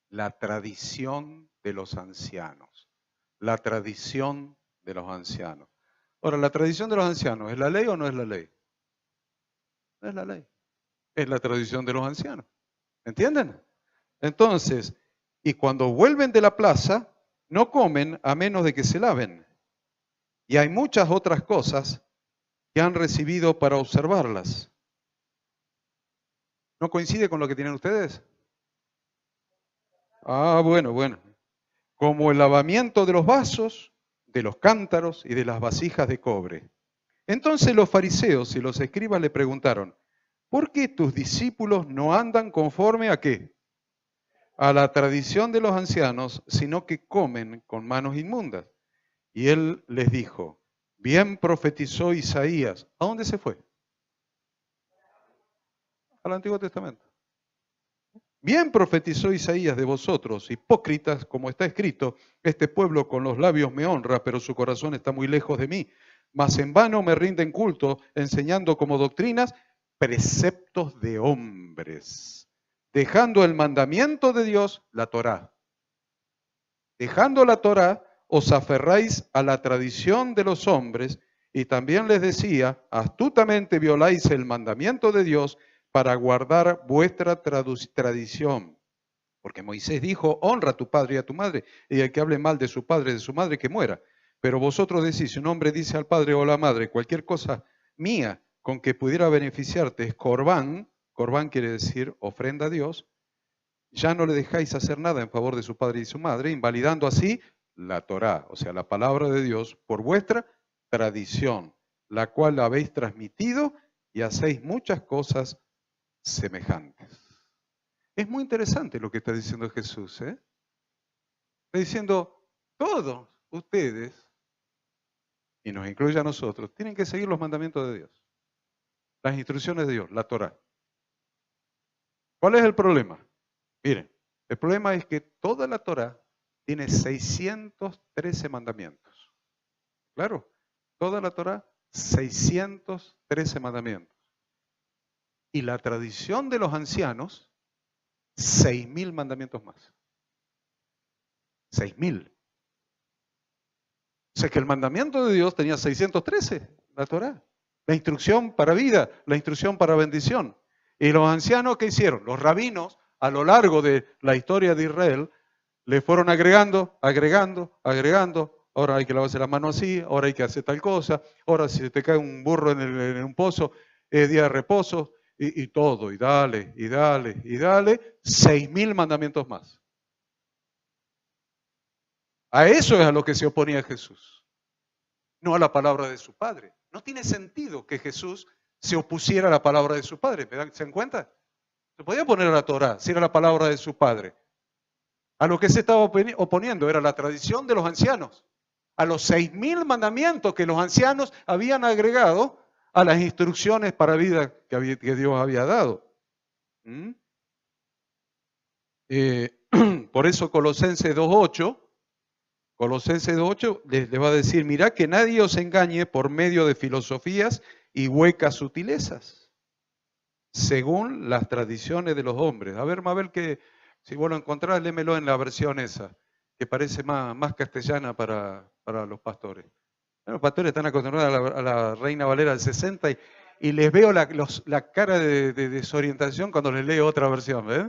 La tradición de los ancianos. La tradición de los ancianos. Ahora, ¿la tradición de los ancianos es la ley o no es la ley? No es la ley. Es la tradición de los ancianos. ¿Entienden? Entonces, y cuando vuelven de la plaza, no comen a menos de que se laven. Y hay muchas otras cosas que han recibido para observarlas. ¿No coincide con lo que tienen ustedes? Ah, bueno. Como el lavamiento de los vasos, de los cántaros y de las vasijas de cobre. Entonces los fariseos y los escribas le preguntaron, ¿por qué tus discípulos no andan conforme a qué? A la tradición de los ancianos, sino que comen con manos inmundas. Y él les dijo, bien profetizó Isaías. ¿A dónde se fue? Al Antiguo Testamento. Bien profetizó Isaías de vosotros, hipócritas, como está escrito, este pueblo con los labios me honra, pero su corazón está muy lejos de mí. Mas en vano me rinden culto, enseñando como doctrinas preceptos de hombres, dejando el mandamiento de Dios, la Torá. Dejando la Torá, os aferráis a la tradición de los hombres, y también les decía, astutamente violáis el mandamiento de Dios para guardar vuestra tradición. Porque Moisés dijo, honra a tu padre y a tu madre, y el que hable mal de su padre y de su madre, que muera. Pero vosotros decís, si un hombre dice al padre o a la madre, cualquier cosa mía con que pudiera beneficiarte es corbán, corbán quiere decir ofrenda a Dios, ya no le dejáis hacer nada en favor de su padre y su madre, invalidando así la Torá, o sea, la palabra de Dios, por vuestra tradición, la cual habéis transmitido y hacéis muchas cosas semejantes. Es muy interesante lo que está diciendo Jesús, ¿eh? Está diciendo, todos ustedes, y nos incluye a nosotros, tienen que seguir los mandamientos de Dios. Las instrucciones de Dios, la Torá. ¿Cuál es el problema? Miren, el problema es que toda la Torá tiene 613 mandamientos. Claro, toda la Torá, 613 mandamientos. Y la tradición de los ancianos, 6.000 mandamientos más. 6.000. O sea que el mandamiento de Dios tenía 613, la Torá. La instrucción para vida, la instrucción para bendición. Y los ancianos, ¿qué hicieron? Los rabinos, a lo largo de la historia de Israel, le fueron agregando. Ahora hay que lavarse la mano así, ahora hay que hacer tal cosa, ahora si te cae un burro en un pozo, es día de reposo, y todo, y dale, 6.000 mandamientos más. A eso es a lo que se oponía Jesús, no a la palabra de su Padre. No tiene sentido que Jesús se opusiera a la palabra de su Padre, ¿se dan cuenta? Se podía poner a la Torá, si era la palabra de su Padre. A lo que se estaba oponiendo era la tradición de los ancianos, a los 6.000 mandamientos que los ancianos habían agregado a las instrucciones para vida que Dios había dado. Por eso Colosenses 2.8 les va a decir, mirá que nadie os engañe por medio de filosofías y huecas sutilezas, según las tradiciones de los hombres. A ver, Mabel, que si vos lo encontrás, lémelo en la versión esa, que parece más castellana para los pastores. Los pastores están acostumbrados a la Reina Valera del 60 y les veo la cara de desorientación cuando les leo otra versión, ¿ves?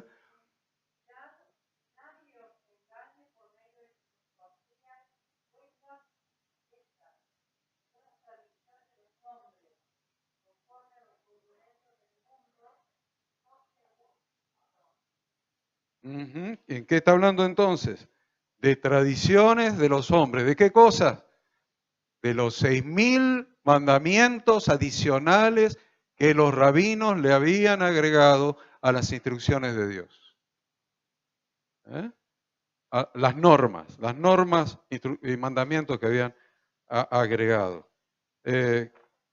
¿En qué está hablando entonces? De tradiciones de los hombres. ¿De qué cosas? De los 6.000 mandamientos adicionales que los rabinos le habían agregado a las instrucciones de Dios. Las normas y mandamientos que habían agregado.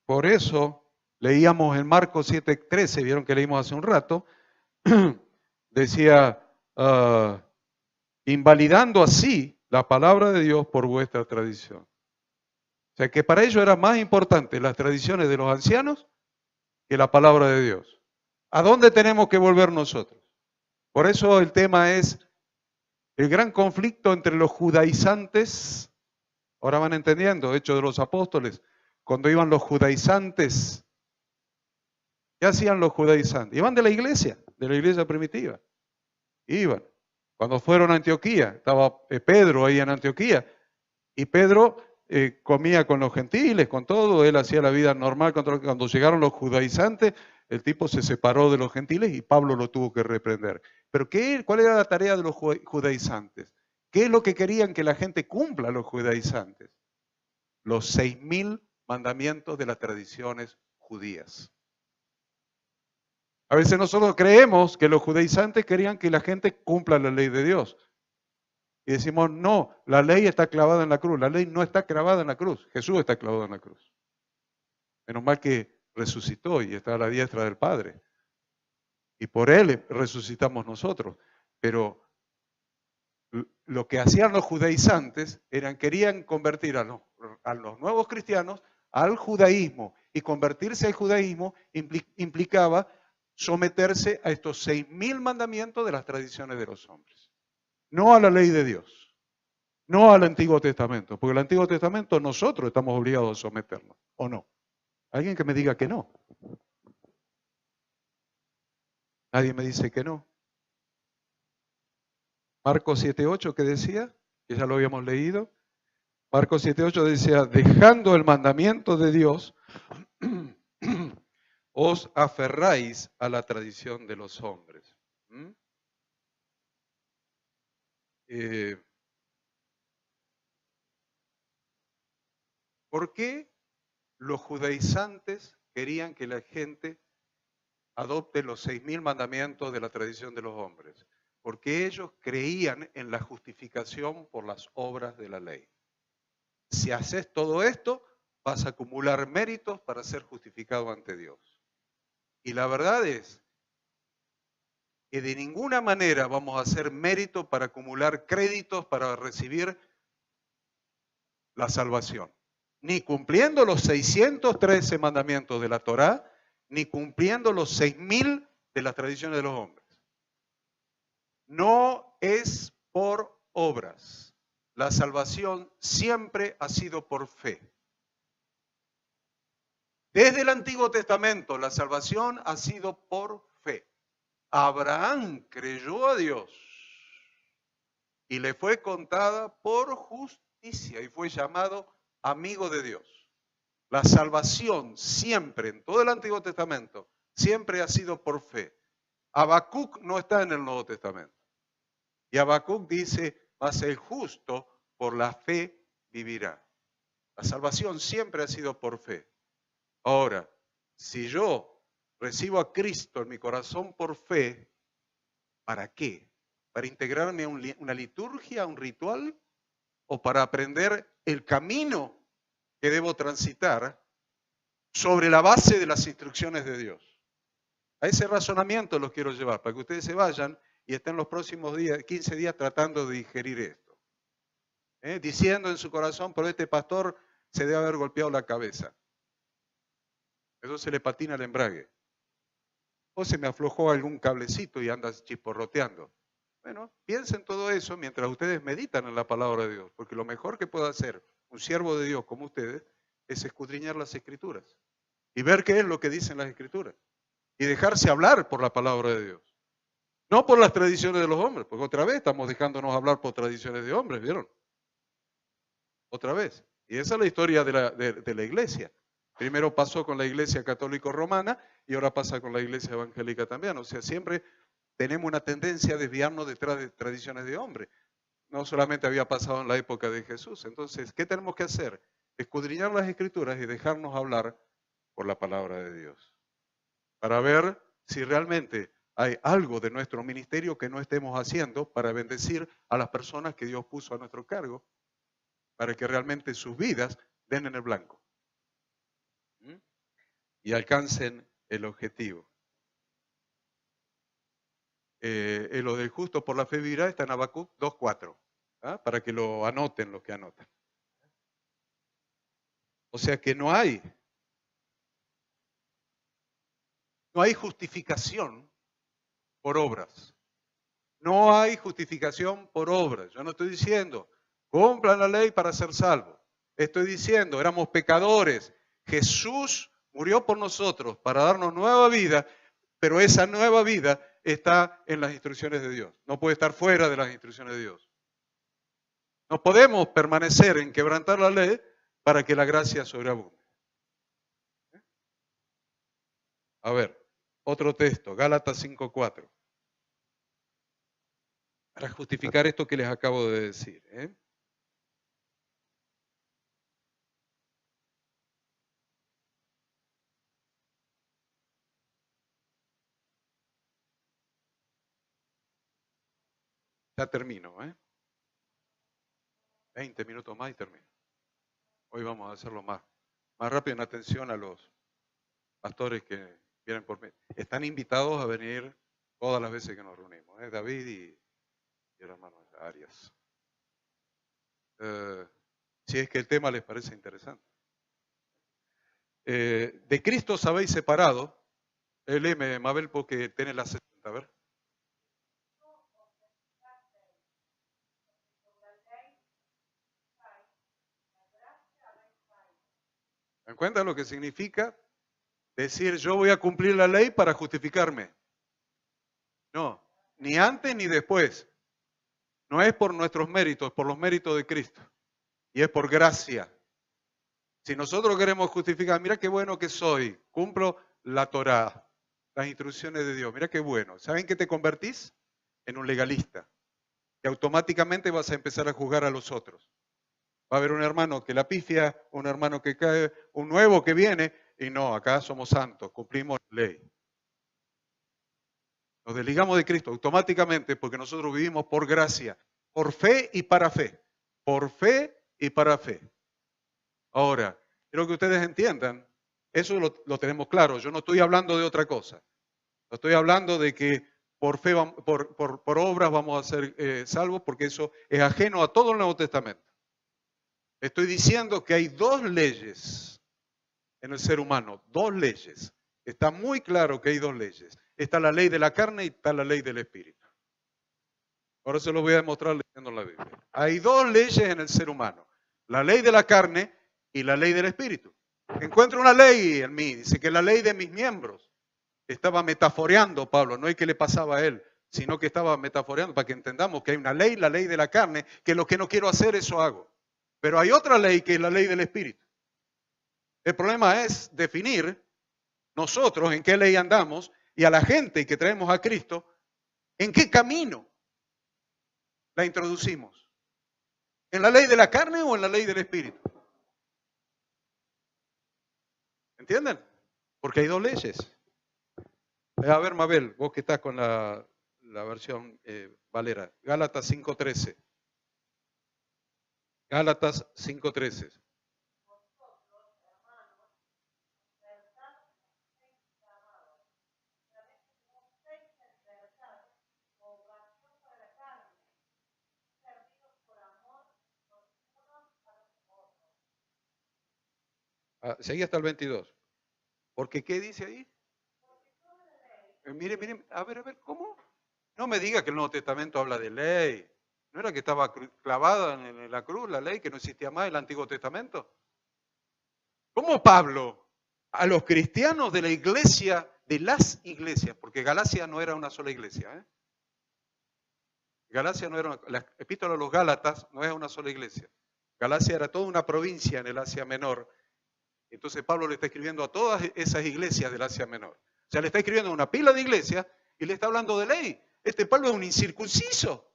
Por eso leíamos en Marcos 7:13, vieron que leímos hace un rato, decía, invalidando así la palabra de Dios por vuestra tradición. O sea que para ellos era más importante las tradiciones de los ancianos que la palabra de Dios. ¿A dónde tenemos que volver nosotros? Por eso el tema es el gran conflicto entre los judaizantes. Ahora van entendiendo, Hechos de los Apóstoles, cuando iban los judaizantes. ¿Qué hacían los judaizantes? Iban de la iglesia primitiva. Iban. Cuando fueron a Antioquía, estaba Pedro ahí en Antioquía, y Pedro comía con los gentiles, con todo, él hacía la vida normal. Cuando llegaron los judaizantes, el tipo se separó de los gentiles y Pablo lo tuvo que reprender. Pero ¿cuál era la tarea de los judaizantes? ¿Qué es lo que querían que la gente cumpla los judaizantes? Los 6.000 mandamientos de las tradiciones judías. A veces nosotros creemos que los judaizantes querían que la gente cumpla la ley de Dios. Y decimos, no, la ley está clavada en la cruz. La ley no está clavada en la cruz. Jesús está clavado en la cruz. Menos mal que resucitó y está a la diestra del Padre. Y por Él resucitamos nosotros. Pero lo que hacían los judaizantes querían convertir a los nuevos cristianos al judaísmo. Y convertirse al judaísmo implicaba someterse a estos 6.000 mandamientos de las tradiciones de los hombres. No a la ley de Dios, no al Antiguo Testamento, porque el Antiguo Testamento nosotros estamos obligados a someternos, ¿o no? Alguien que me diga que no. Nadie me dice que no. Marcos 7:8, ¿qué decía? Que ya lo habíamos leído. Marcos 7:8 decía, dejando el mandamiento de Dios, os aferráis a la tradición de los hombres. ¿Por qué los judaizantes querían que la gente adopte los 6.000 mandamientos de la tradición de los hombres? Porque ellos creían en la justificación por las obras de la ley. Si haces todo esto, vas a acumular méritos para ser justificado ante Dios. Y la verdad es que de ninguna manera vamos a hacer mérito para acumular créditos para recibir la salvación. Ni cumpliendo los 613 mandamientos de la Torá, ni cumpliendo los 6.000 de las tradiciones de los hombres. No es por obras. La salvación siempre ha sido por fe. Desde el Antiguo Testamento, la salvación ha sido por fe. Abraham creyó a Dios y le fue contada por justicia y fue llamado amigo de Dios. La salvación siempre, en todo el Antiguo Testamento, siempre ha sido por fe. Habacuc no está en el Nuevo Testamento. Y Habacuc dice, mas el justo por la fe vivirá. La salvación siempre ha sido por fe. Ahora, si yo recibo a Cristo en mi corazón por fe, ¿para qué? ¿Para integrarme a una liturgia, a un ritual? ¿O para aprender el camino que debo transitar sobre la base de las instrucciones de Dios? A ese razonamiento los quiero llevar, para que ustedes se vayan y estén los próximos 15 días tratando de digerir esto. Diciendo en su corazón, pero este pastor se debe haber golpeado la cabeza. Eso se le patina el embrague. O se me aflojó algún cablecito y anda chisporroteando. Bueno, piensen todo eso mientras ustedes meditan en la palabra de Dios, porque lo mejor que puede hacer un siervo de Dios como ustedes es escudriñar las Escrituras y ver qué es lo que dicen las Escrituras y dejarse hablar por la palabra de Dios. No por las tradiciones de los hombres, porque otra vez estamos dejándonos hablar por tradiciones de hombres, ¿vieron? Otra vez. Y esa es la historia de la iglesia. Primero pasó con la iglesia católico romana y ahora pasa con la iglesia evangélica también. O sea, siempre tenemos una tendencia a desviarnos detrás de tradiciones de hombres. No solamente había pasado en la época de Jesús. Entonces, ¿qué tenemos que hacer? Escudriñar las Escrituras y dejarnos hablar por la palabra de Dios. Para ver si realmente hay algo de nuestro ministerio que no estemos haciendo para bendecir a las personas que Dios puso a nuestro cargo, para que realmente sus vidas den en el blanco y alcancen el objetivo. Lo del justo por la fe vivirá está en Habacuc 2:4, para que lo anoten los que anotan. O sea que no hay justificación por obras. No hay justificación por obras. Yo no estoy diciendo, cumplan la ley para ser salvos. Estoy diciendo, éramos pecadores. Jesús murió por nosotros para darnos nueva vida, pero esa nueva vida está en las instrucciones de Dios. No puede estar fuera de las instrucciones de Dios. No podemos permanecer en quebrantar la ley para que la gracia sobreabunde. A ver, otro texto, Gálatas 5:4. Para justificar esto que les acabo de decir. Ya termino, 20 minutos más y termino. Hoy vamos a hacerlo más rápido en atención a los pastores que vienen por mí. Están invitados a venir todas las veces que nos reunimos, David y el hermano Arias. Si es que el tema les parece interesante. De Cristo os habéis separado. Léeme, Mabel, porque tiene la 60, a ver. ¿Me dan cuenta lo que significa decir yo voy a cumplir la ley para justificarme? No, ni antes ni después. No es por nuestros méritos, es por los méritos de Cristo. Y es por gracia. Si nosotros queremos justificar, mira qué bueno que soy, cumplo la Torá, las instrucciones de Dios, mira qué bueno. ¿Saben qué te convertís? En un legalista. Que automáticamente vas a empezar a juzgar a los otros. Va a haber un hermano que la pifia, un hermano que cae, un nuevo que viene, y no, acá somos santos, cumplimos la ley. Nos desligamos de Cristo automáticamente porque nosotros vivimos por gracia, por fe y para fe. Por fe y para fe. Ahora, quiero que ustedes entiendan Eso lo tenemos claro. Yo no estoy hablando de otra cosa. No estoy hablando de que por fe, por obras vamos a ser salvos, porque eso es ajeno a todo el Nuevo Testamento. Estoy diciendo que hay dos leyes en el ser humano, dos leyes. Está muy claro que hay dos leyes. Está la ley de la carne y está la ley del espíritu. Ahora se lo voy a demostrar leyendo la Biblia. Hay dos leyes en el ser humano. La ley de la carne y la ley del espíritu. Encuentro una ley en mí, dice que la ley de mis miembros. Estaba metaforeando Pablo, no es que le pasaba a él, sino que estaba metaforeando para que entendamos que hay una ley, la ley de la carne, que lo que no quiero hacer, eso hago. Pero hay otra ley que es la ley del espíritu. El problema es definir nosotros en qué ley andamos y a la gente que traemos a Cristo, en qué camino la introducimos. ¿En la ley de la carne o en la ley del espíritu? ¿Entienden? Porque hay dos leyes. A ver, Mabel, vos que estás con la versión Valera. Gálatas 5:13. Gálatas 5:13. Seguí hasta el 22. Porque, ¿qué dice ahí? Mire, mire, a ver, ¿cómo? No me diga que el Nuevo Testamento habla de ley. ¿No era que estaba clavada en la cruz la ley, que no existía más el Antiguo Testamento? ¿Cómo Pablo a los cristianos de la iglesia, de las iglesias, porque Galacia no era una sola iglesia, ¿eh? Galacia no era la epístola a los Gálatas no es una sola iglesia. Galacia era toda una provincia en el Asia Menor. Entonces Pablo le está escribiendo a todas esas iglesias del Asia Menor. O sea, le está escribiendo a una pila de iglesias y le está hablando de ley. Este Pablo es un incircunciso.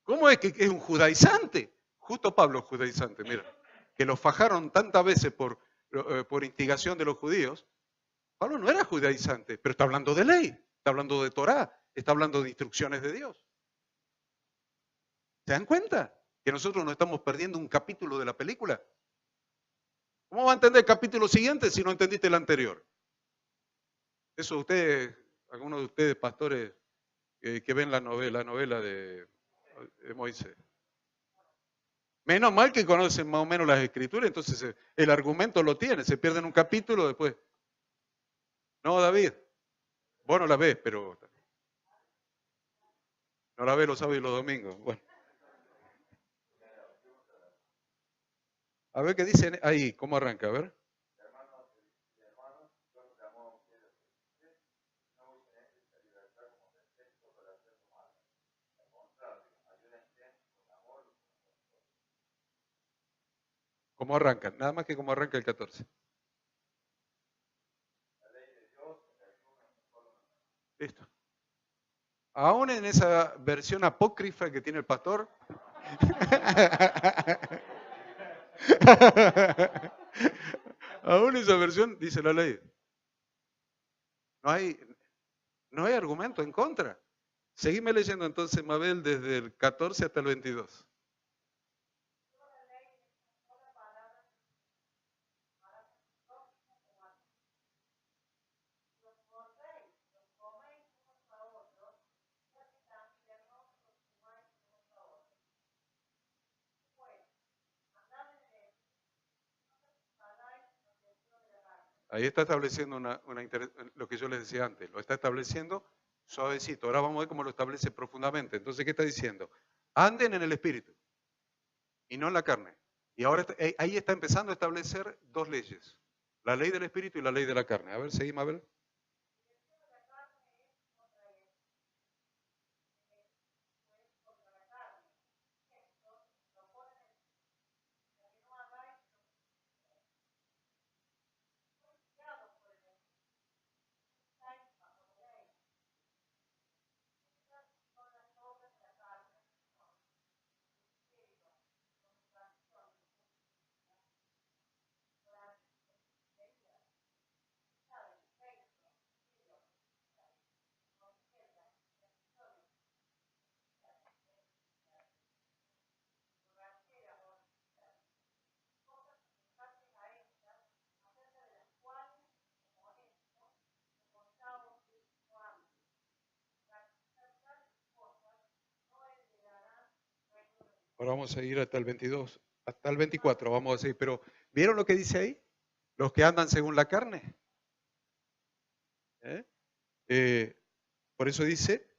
¿Cómo es que es un judaizante? Justo Pablo es judaizante, mira. Que lo fajaron tantas veces por instigación de los judíos. Pablo no era judaizante, pero está hablando de ley, está hablando de Torá, está hablando de instrucciones de Dios. ¿Se dan cuenta? Que nosotros nos estamos perdiendo un capítulo de la película. ¿Cómo va a entender el capítulo siguiente si no entendiste el anterior? Eso ustedes, algunos de ustedes pastores que ven la novela de Moisés. Menos mal que conocen más o menos las escrituras, entonces el argumento lo tiene, se pierde en un capítulo después. No, David, vos no la ves, pero no la ves los sábados y los domingos. Bueno. A ver qué dicen ahí, cómo arranca, a ver. ¿Cómo arranca? Nada más que cómo arranca el 14. Listo. Aún en esa versión apócrifa que tiene el pastor. Aún esa versión dice la ley. No hay, no hay argumento en contra. Seguime leyendo entonces, Mabel, desde el 14 hasta el 22. Ahí está estableciendo lo que yo les decía antes, lo está estableciendo suavecito. Ahora vamos a ver cómo lo establece profundamente. Entonces, ¿qué está diciendo? Anden en el espíritu y no en la carne. Y ahora ahí está empezando a establecer dos leyes, la ley del espíritu y la ley de la carne. A ver, seguí, Mabel. Ahora vamos a ir hasta el 22, hasta el 24, vamos a seguir. Pero, ¿vieron lo que dice ahí? Los que andan según la carne. ¿Eh? Por eso dice,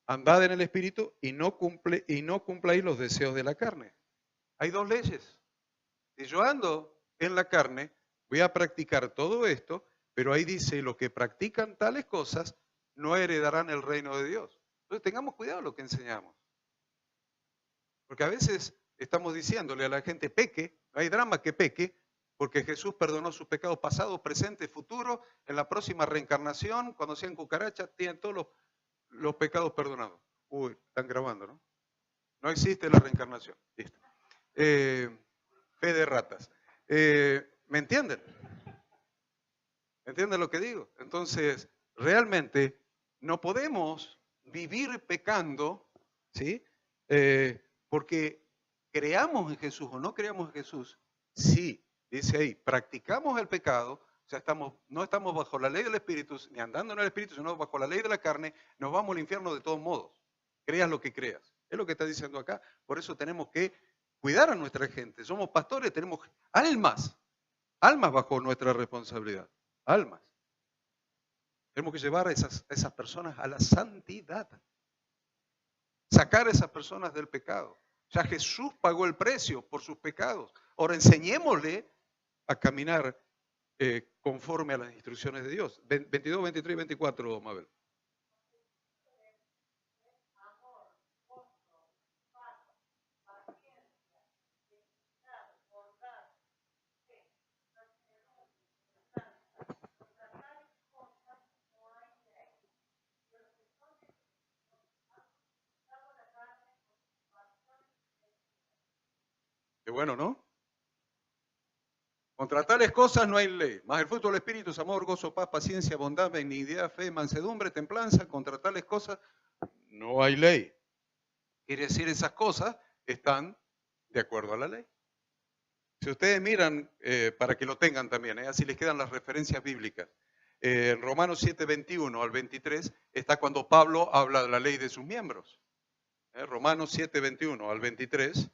andad en el Espíritu y no cumpláis los deseos de la carne. Hay dos leyes. Si yo ando en la carne, voy a practicar todo esto, pero ahí dice, los que practican tales cosas no heredarán el reino de Dios. Entonces tengamos cuidado lo que enseñamos. Porque a veces estamos diciéndole a la gente, peque, no hay drama que peque, porque Jesús perdonó sus pecados pasados, presentes, futuros, en la próxima reencarnación, cuando sean cucarachas, tienen todos los pecados perdonados. Uy, están grabando, ¿no? No existe la reencarnación. Listo. Fe de ratas. ¿Me entienden? ¿Me entienden lo que digo? Entonces, realmente no podemos vivir pecando, ¿sí? Porque creamos en Jesús o no creamos en Jesús, sí, dice ahí, practicamos el pecado, o sea, no estamos bajo la ley del Espíritu, ni andando en el Espíritu, sino bajo la ley de la carne, nos vamos al infierno de todos modos. Creas lo que creas. Es lo que está diciendo acá. Por eso tenemos que cuidar a nuestra gente. Somos pastores, tenemos almas bajo nuestra responsabilidad. Almas. Tenemos que llevar a esas personas a la santidad. Sacar a esas personas del pecado. Ya Jesús pagó el precio por sus pecados. Ahora enseñémosle a caminar conforme a las instrucciones de Dios. 22, 23 y 24, Mabel. Qué bueno, ¿no? Contra tales cosas no hay ley. Mas el fruto del Espíritu es amor, gozo, paz, paciencia, bondad, benignidad, fe, mansedumbre, templanza. Contra tales cosas no hay ley. Quiere decir, esas cosas están de acuerdo a la ley. Si ustedes miran, para que lo tengan también, así les quedan las referencias bíblicas. En Romanos 7, 21 al 23 está cuando Pablo habla de la ley de sus miembros. Romanos 7, 21 al 23.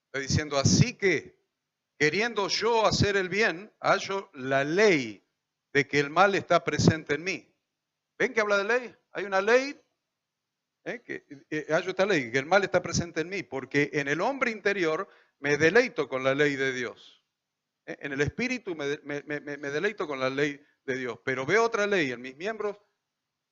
Está diciendo, así que, queriendo yo hacer el bien, hallo la ley de que el mal está presente en mí. ¿Ven que habla de ley? Hay una ley, hallo esta ley, que el mal está presente en mí, porque en el hombre interior me deleito con la ley de Dios. En el espíritu me deleito con la ley de Dios, pero veo otra ley en mis miembros,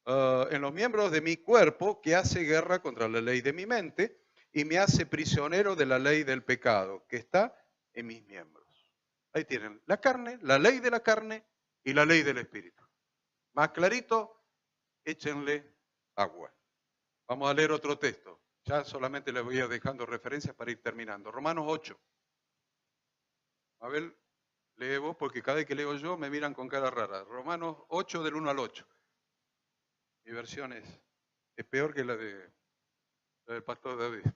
en los miembros de mi cuerpo que hace guerra contra la ley de mi mente y me hace prisionero de la ley del pecado que está en mis miembros. Ahí tienen la carne, la ley de la carne y la ley del espíritu. Más clarito, échenle agua. Vamos a leer otro texto. Ya solamente les voy a ir dejando referencias para ir terminando. Romanos 8. A ver, lee vos, porque cada vez que leo yo me miran con cara rara. Romanos 8 del 1 al 8. Mi versión es peor que la del pastor David.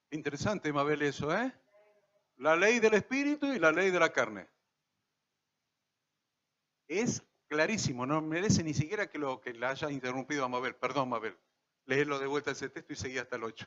Interesante, Mabel, eso, ¿eh? La ley del espíritu y la ley de la carne. Es clarísimo, no merece ni siquiera que la haya interrumpido a Mabel. Perdón, Mabel. Leerlo de vuelta ese texto y seguí hasta el 8.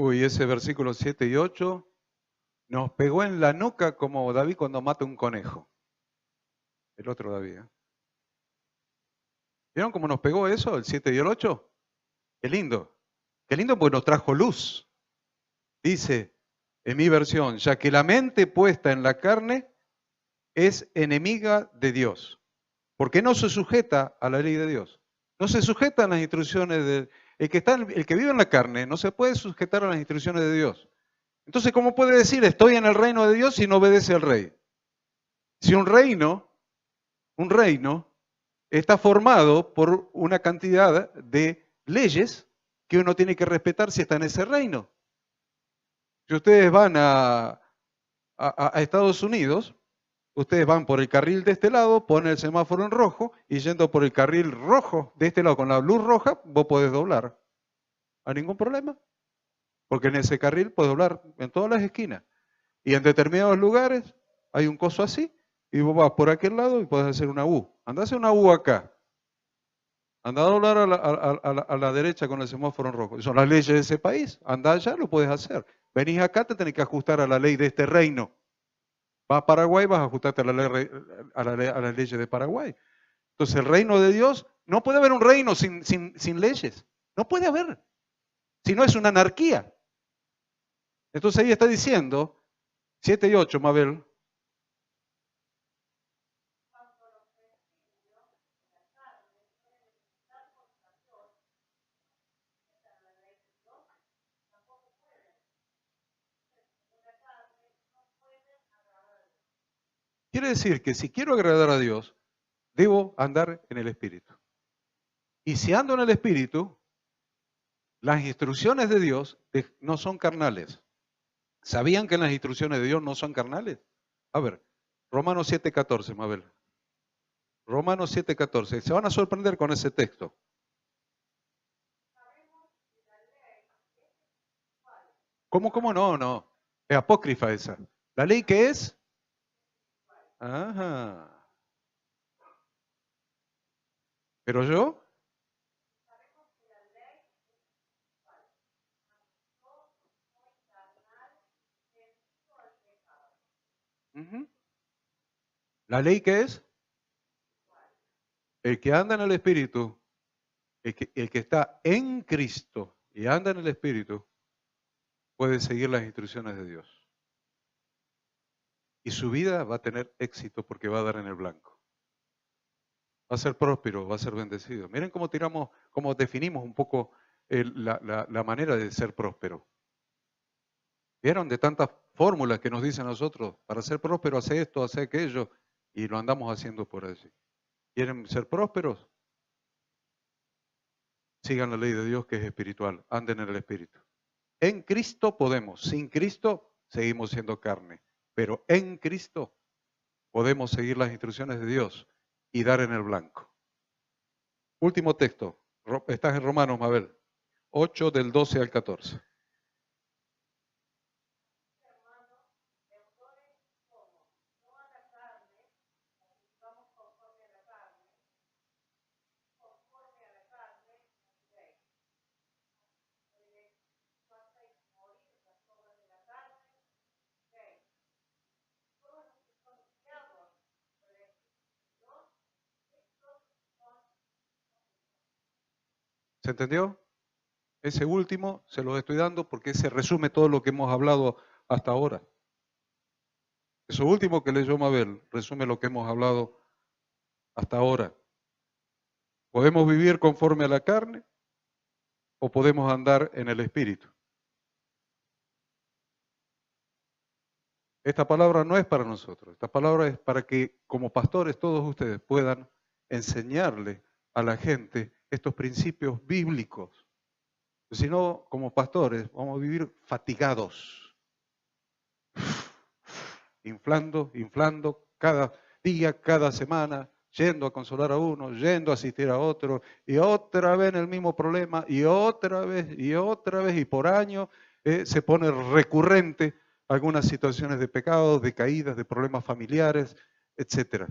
Uy, ese versículo 7 y 8 nos pegó en la nuca como David cuando mata un conejo. El otro David. ¿Vieron cómo nos pegó eso, el 7 y el 8? Qué lindo. Qué lindo porque nos trajo luz. Dice en mi versión, ya que la mente puesta en la carne es enemiga de Dios, porque no se sujeta a la ley de Dios. No se sujeta a las instrucciones de... El que vive en la carne no se puede sujetar a las instrucciones de Dios. Entonces, ¿cómo puede decir estoy en el reino de Dios si no obedece al rey? Si un reino está formado por una cantidad de leyes que uno tiene que respetar si está en ese reino. Si ustedes van a Estados Unidos, ustedes van por el carril de este lado, ponen el semáforo en rojo y yendo por el carril rojo de este lado con la luz roja, vos podés doblar. ¿Hay ningún problema? Porque en ese carril podés doblar en todas las esquinas. Y en determinados lugares hay un coso así y vos vas por aquel lado y podés hacer una U. Andá a hacer una U acá. Andá a doblar a la derecha con el semáforo en rojo. Son las leyes de ese país. Andá allá, lo puedes hacer. Venís acá, te tenés que ajustar a la ley de este reino. Vas a Paraguay, vas a ajustarte a a las leyes de Paraguay. Entonces, el reino de Dios, no puede haber un reino sin leyes. No puede haber. Si no es una anarquía. Entonces ahí está diciendo, 7 y 8, Mabel. Quiere decir que si quiero agradar a Dios, debo andar en el Espíritu. Y si ando en el Espíritu, las instrucciones de Dios no son carnales. ¿Sabían que las instrucciones de Dios no son carnales? A ver, Romanos 7:14, Mabel. Romanos 7:14. Se van a sorprender con ese texto. ¿Cómo no? No. Es apócrifa esa. ¿La ley qué es? Ajá. ¿Pero yo? Ujú. ¿La ley qué es? El que anda en el Espíritu, el que está en Cristo y anda en el Espíritu, puede seguir las instrucciones de Dios. Y su vida va a tener éxito porque va a dar en el blanco. Va a ser próspero, va a ser bendecido. Miren cómo cómo definimos un poco la manera de ser próspero. ¿Vieron de tantas fórmulas que nos dicen a nosotros? Para ser próspero, hace esto, hace aquello, y lo andamos haciendo por allí. ¿Quieren ser prósperos? Sigan la ley de Dios que es espiritual, anden en el Espíritu. En Cristo podemos, sin Cristo seguimos siendo carne, pero en Cristo podemos seguir las instrucciones de Dios y dar en el blanco. Último texto, estás en Romanos, Mabel, 8 del 12 al 14. ¿Se entendió? Ese último se lo estoy dando porque se resume todo lo que hemos hablado hasta ahora. Eso último que leyó Mabel resume lo que hemos hablado hasta ahora. ¿Podemos vivir conforme a la carne o podemos andar en el Espíritu? Esta palabra no es para nosotros, esta palabra es para que como pastores todos ustedes puedan enseñarle a la gente estos principios bíblicos. Si no, como pastores vamos a vivir fatigados, inflando cada día, cada semana, yendo a consolar a uno, yendo a asistir a otro, y otra vez en el mismo problema, y otra vez, y por año se pone recurrente algunas situaciones de pecados, de caídas, de problemas familiares, etc.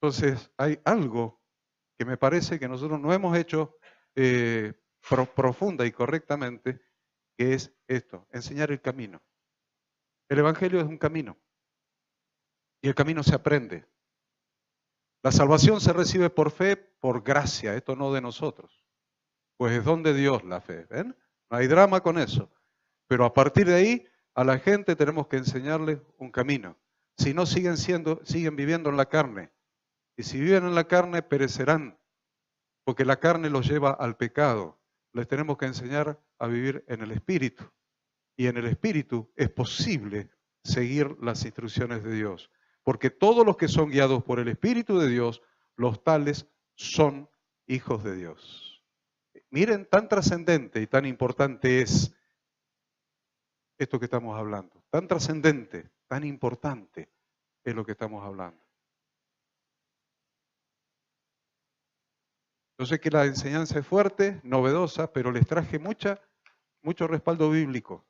Entonces, hay algo que me parece que nosotros no hemos hecho profunda y correctamente, que es esto, enseñar el camino. El Evangelio es un camino y el camino se aprende. La salvación se recibe por fe, por gracia, esto no de nosotros, pues es don de Dios la fe, ¿ven? No hay drama con eso, pero a partir de ahí a la gente tenemos que enseñarles un camino. Si no siguen viviendo en la carne, y si viven en la carne perecerán, porque la carne los lleva al pecado. Les tenemos que enseñar a vivir en el Espíritu. Y en el Espíritu es posible seguir las instrucciones de Dios. Porque todos los que son guiados por el Espíritu de Dios, los tales son hijos de Dios. Miren, tan trascendente y tan importante es esto que estamos hablando. Tan trascendente, tan importante es lo que estamos hablando. Yo sé que la enseñanza es fuerte, novedosa, pero les traje mucho respaldo bíblico,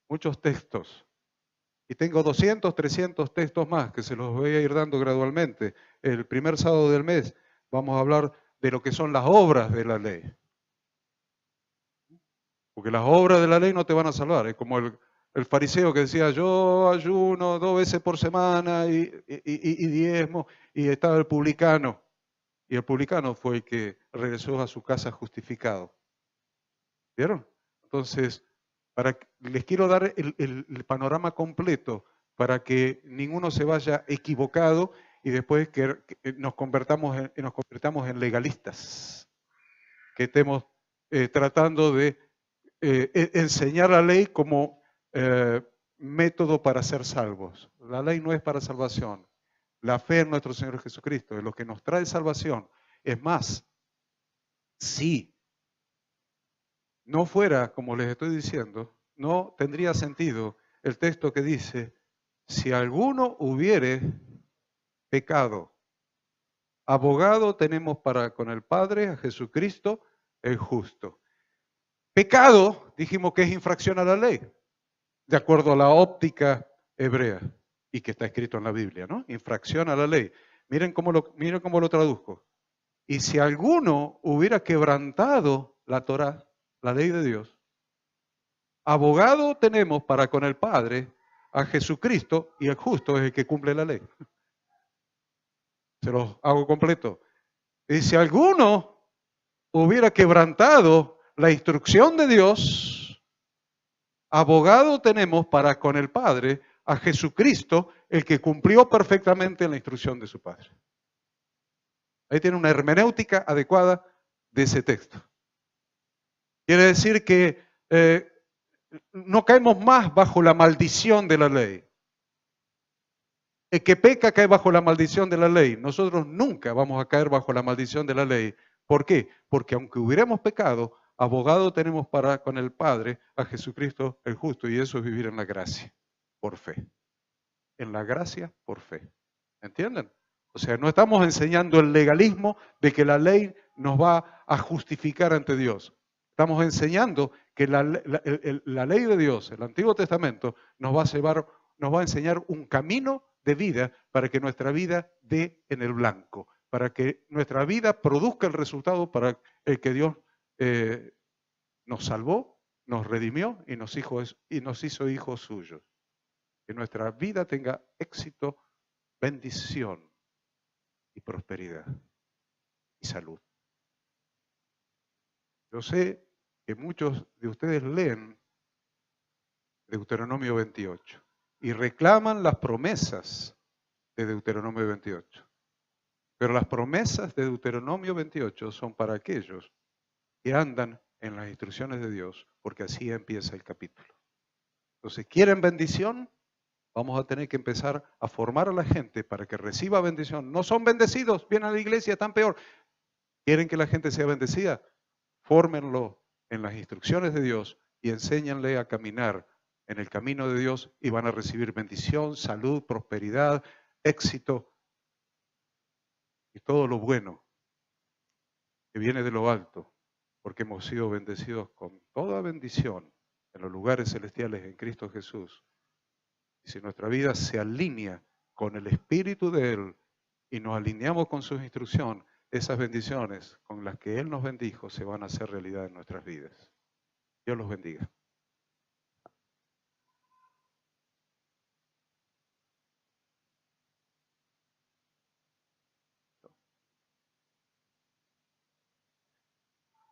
muchos textos. Y tengo 200, 300 textos más que se los voy a ir dando gradualmente. El primer sábado del mes vamos a hablar de lo que son las obras de la ley. Porque las obras de la ley no te van a salvar. Es como el fariseo que decía, yo ayuno 2 veces por semana y diezmo, y estaba el publicano. Y el publicano fue el que regresó a su casa justificado. ¿Vieron? Entonces, les quiero dar el panorama completo para que ninguno se vaya equivocado y después que nos convertamos en legalistas, que estemos tratando de enseñar la ley como método para ser salvos. La ley no es para salvación. La fe en nuestro Señor Jesucristo es lo que nos trae salvación. Es más, si no fuera, como les estoy diciendo, no tendría sentido el texto que dice, si alguno hubiere pecado, abogado tenemos para con el Padre, a Jesucristo, el justo. Pecado, dijimos que es infracción a la ley, de acuerdo a la óptica hebrea, y que está escrito en la Biblia, ¿no? Infracción a la ley. Miren cómo lo traduzco. Y si alguno hubiera quebrantado la Torá, la ley de Dios, abogado tenemos para con el Padre a Jesucristo, y el justo es el que cumple la ley. Se los hago completo. Y si alguno hubiera quebrantado la instrucción de Dios, abogado tenemos para con el Padre a Jesucristo, el que cumplió perfectamente la instrucción de su Padre. Ahí tiene una hermenéutica adecuada de ese texto. Quiere decir que no caemos más bajo la maldición de la ley. El que peca cae bajo la maldición de la ley. Nosotros nunca vamos a caer bajo la maldición de la ley. ¿Por qué? Porque aunque hubiéramos pecado, abogado tenemos para con el Padre a Jesucristo el justo, y eso es vivir en la gracia, por fe. En la gracia, por fe. ¿Entienden? O sea, no estamos enseñando el legalismo de que la ley nos va a justificar ante Dios. Estamos enseñando que la ley de Dios, el Antiguo Testamento, nos va a enseñar un camino de vida para que nuestra vida dé en el blanco, para que nuestra vida produzca el resultado para el que Dios nos salvó, nos redimió y nos hizo hijos suyos. Que nuestra vida tenga éxito, bendición y prosperidad y salud. Yo sé que muchos de ustedes leen Deuteronomio 28 y reclaman las promesas de Deuteronomio 28. Pero las promesas de Deuteronomio 28 son para aquellos que andan en las instrucciones de Dios, porque así empieza el capítulo. Entonces, ¿quieren bendición? Vamos a tener que empezar a formar a la gente para que reciba bendición. No son bendecidos, vienen a la iglesia, están peor. ¿Quieren que la gente sea bendecida? Fórmenlo en las instrucciones de Dios y enséñanle a caminar en el camino de Dios y van a recibir bendición, salud, prosperidad, éxito y todo lo bueno que viene de lo alto, porque hemos sido bendecidos con toda bendición en los lugares celestiales en Cristo Jesús. Y si nuestra vida se alinea con el Espíritu de Él y nos alineamos con su instrucción, esas bendiciones con las que Él nos bendijo se van a hacer realidad en nuestras vidas. Dios los bendiga.